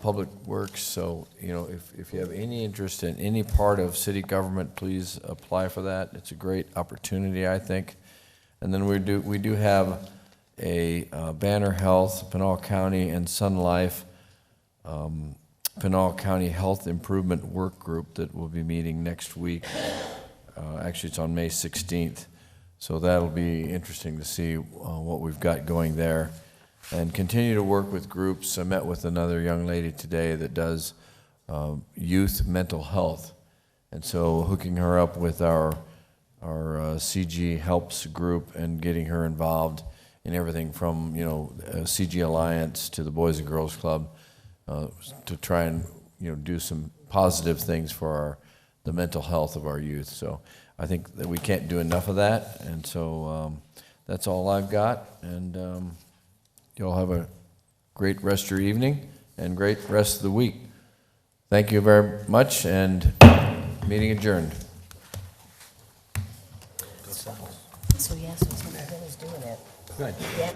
public works. So, if you have any interest in any part of city government, please apply for that. It's a great opportunity, I think. And then we do have a Banner Health, Pinal County, and Sun Life Pinal County Health Improvement Work Group that will be meeting next week. Actually, it's on May 16th. So that'll be interesting to see what we've got going there. And continue to work with groups. I met with another young lady today that does youth mental health. And so hooking her up with our CG Helps group and getting her involved in everything from, CG Alliance to the Boys and Girls Club to try and, do some positive things for the mental health of our youth. So I think that we can't do enough of that. And so that's all I've got. And y'all have a great rest of your evening and great rest of the week. Thank you very much, and meeting adjourned. So yes, so somebody is doing it. Good. Yeah.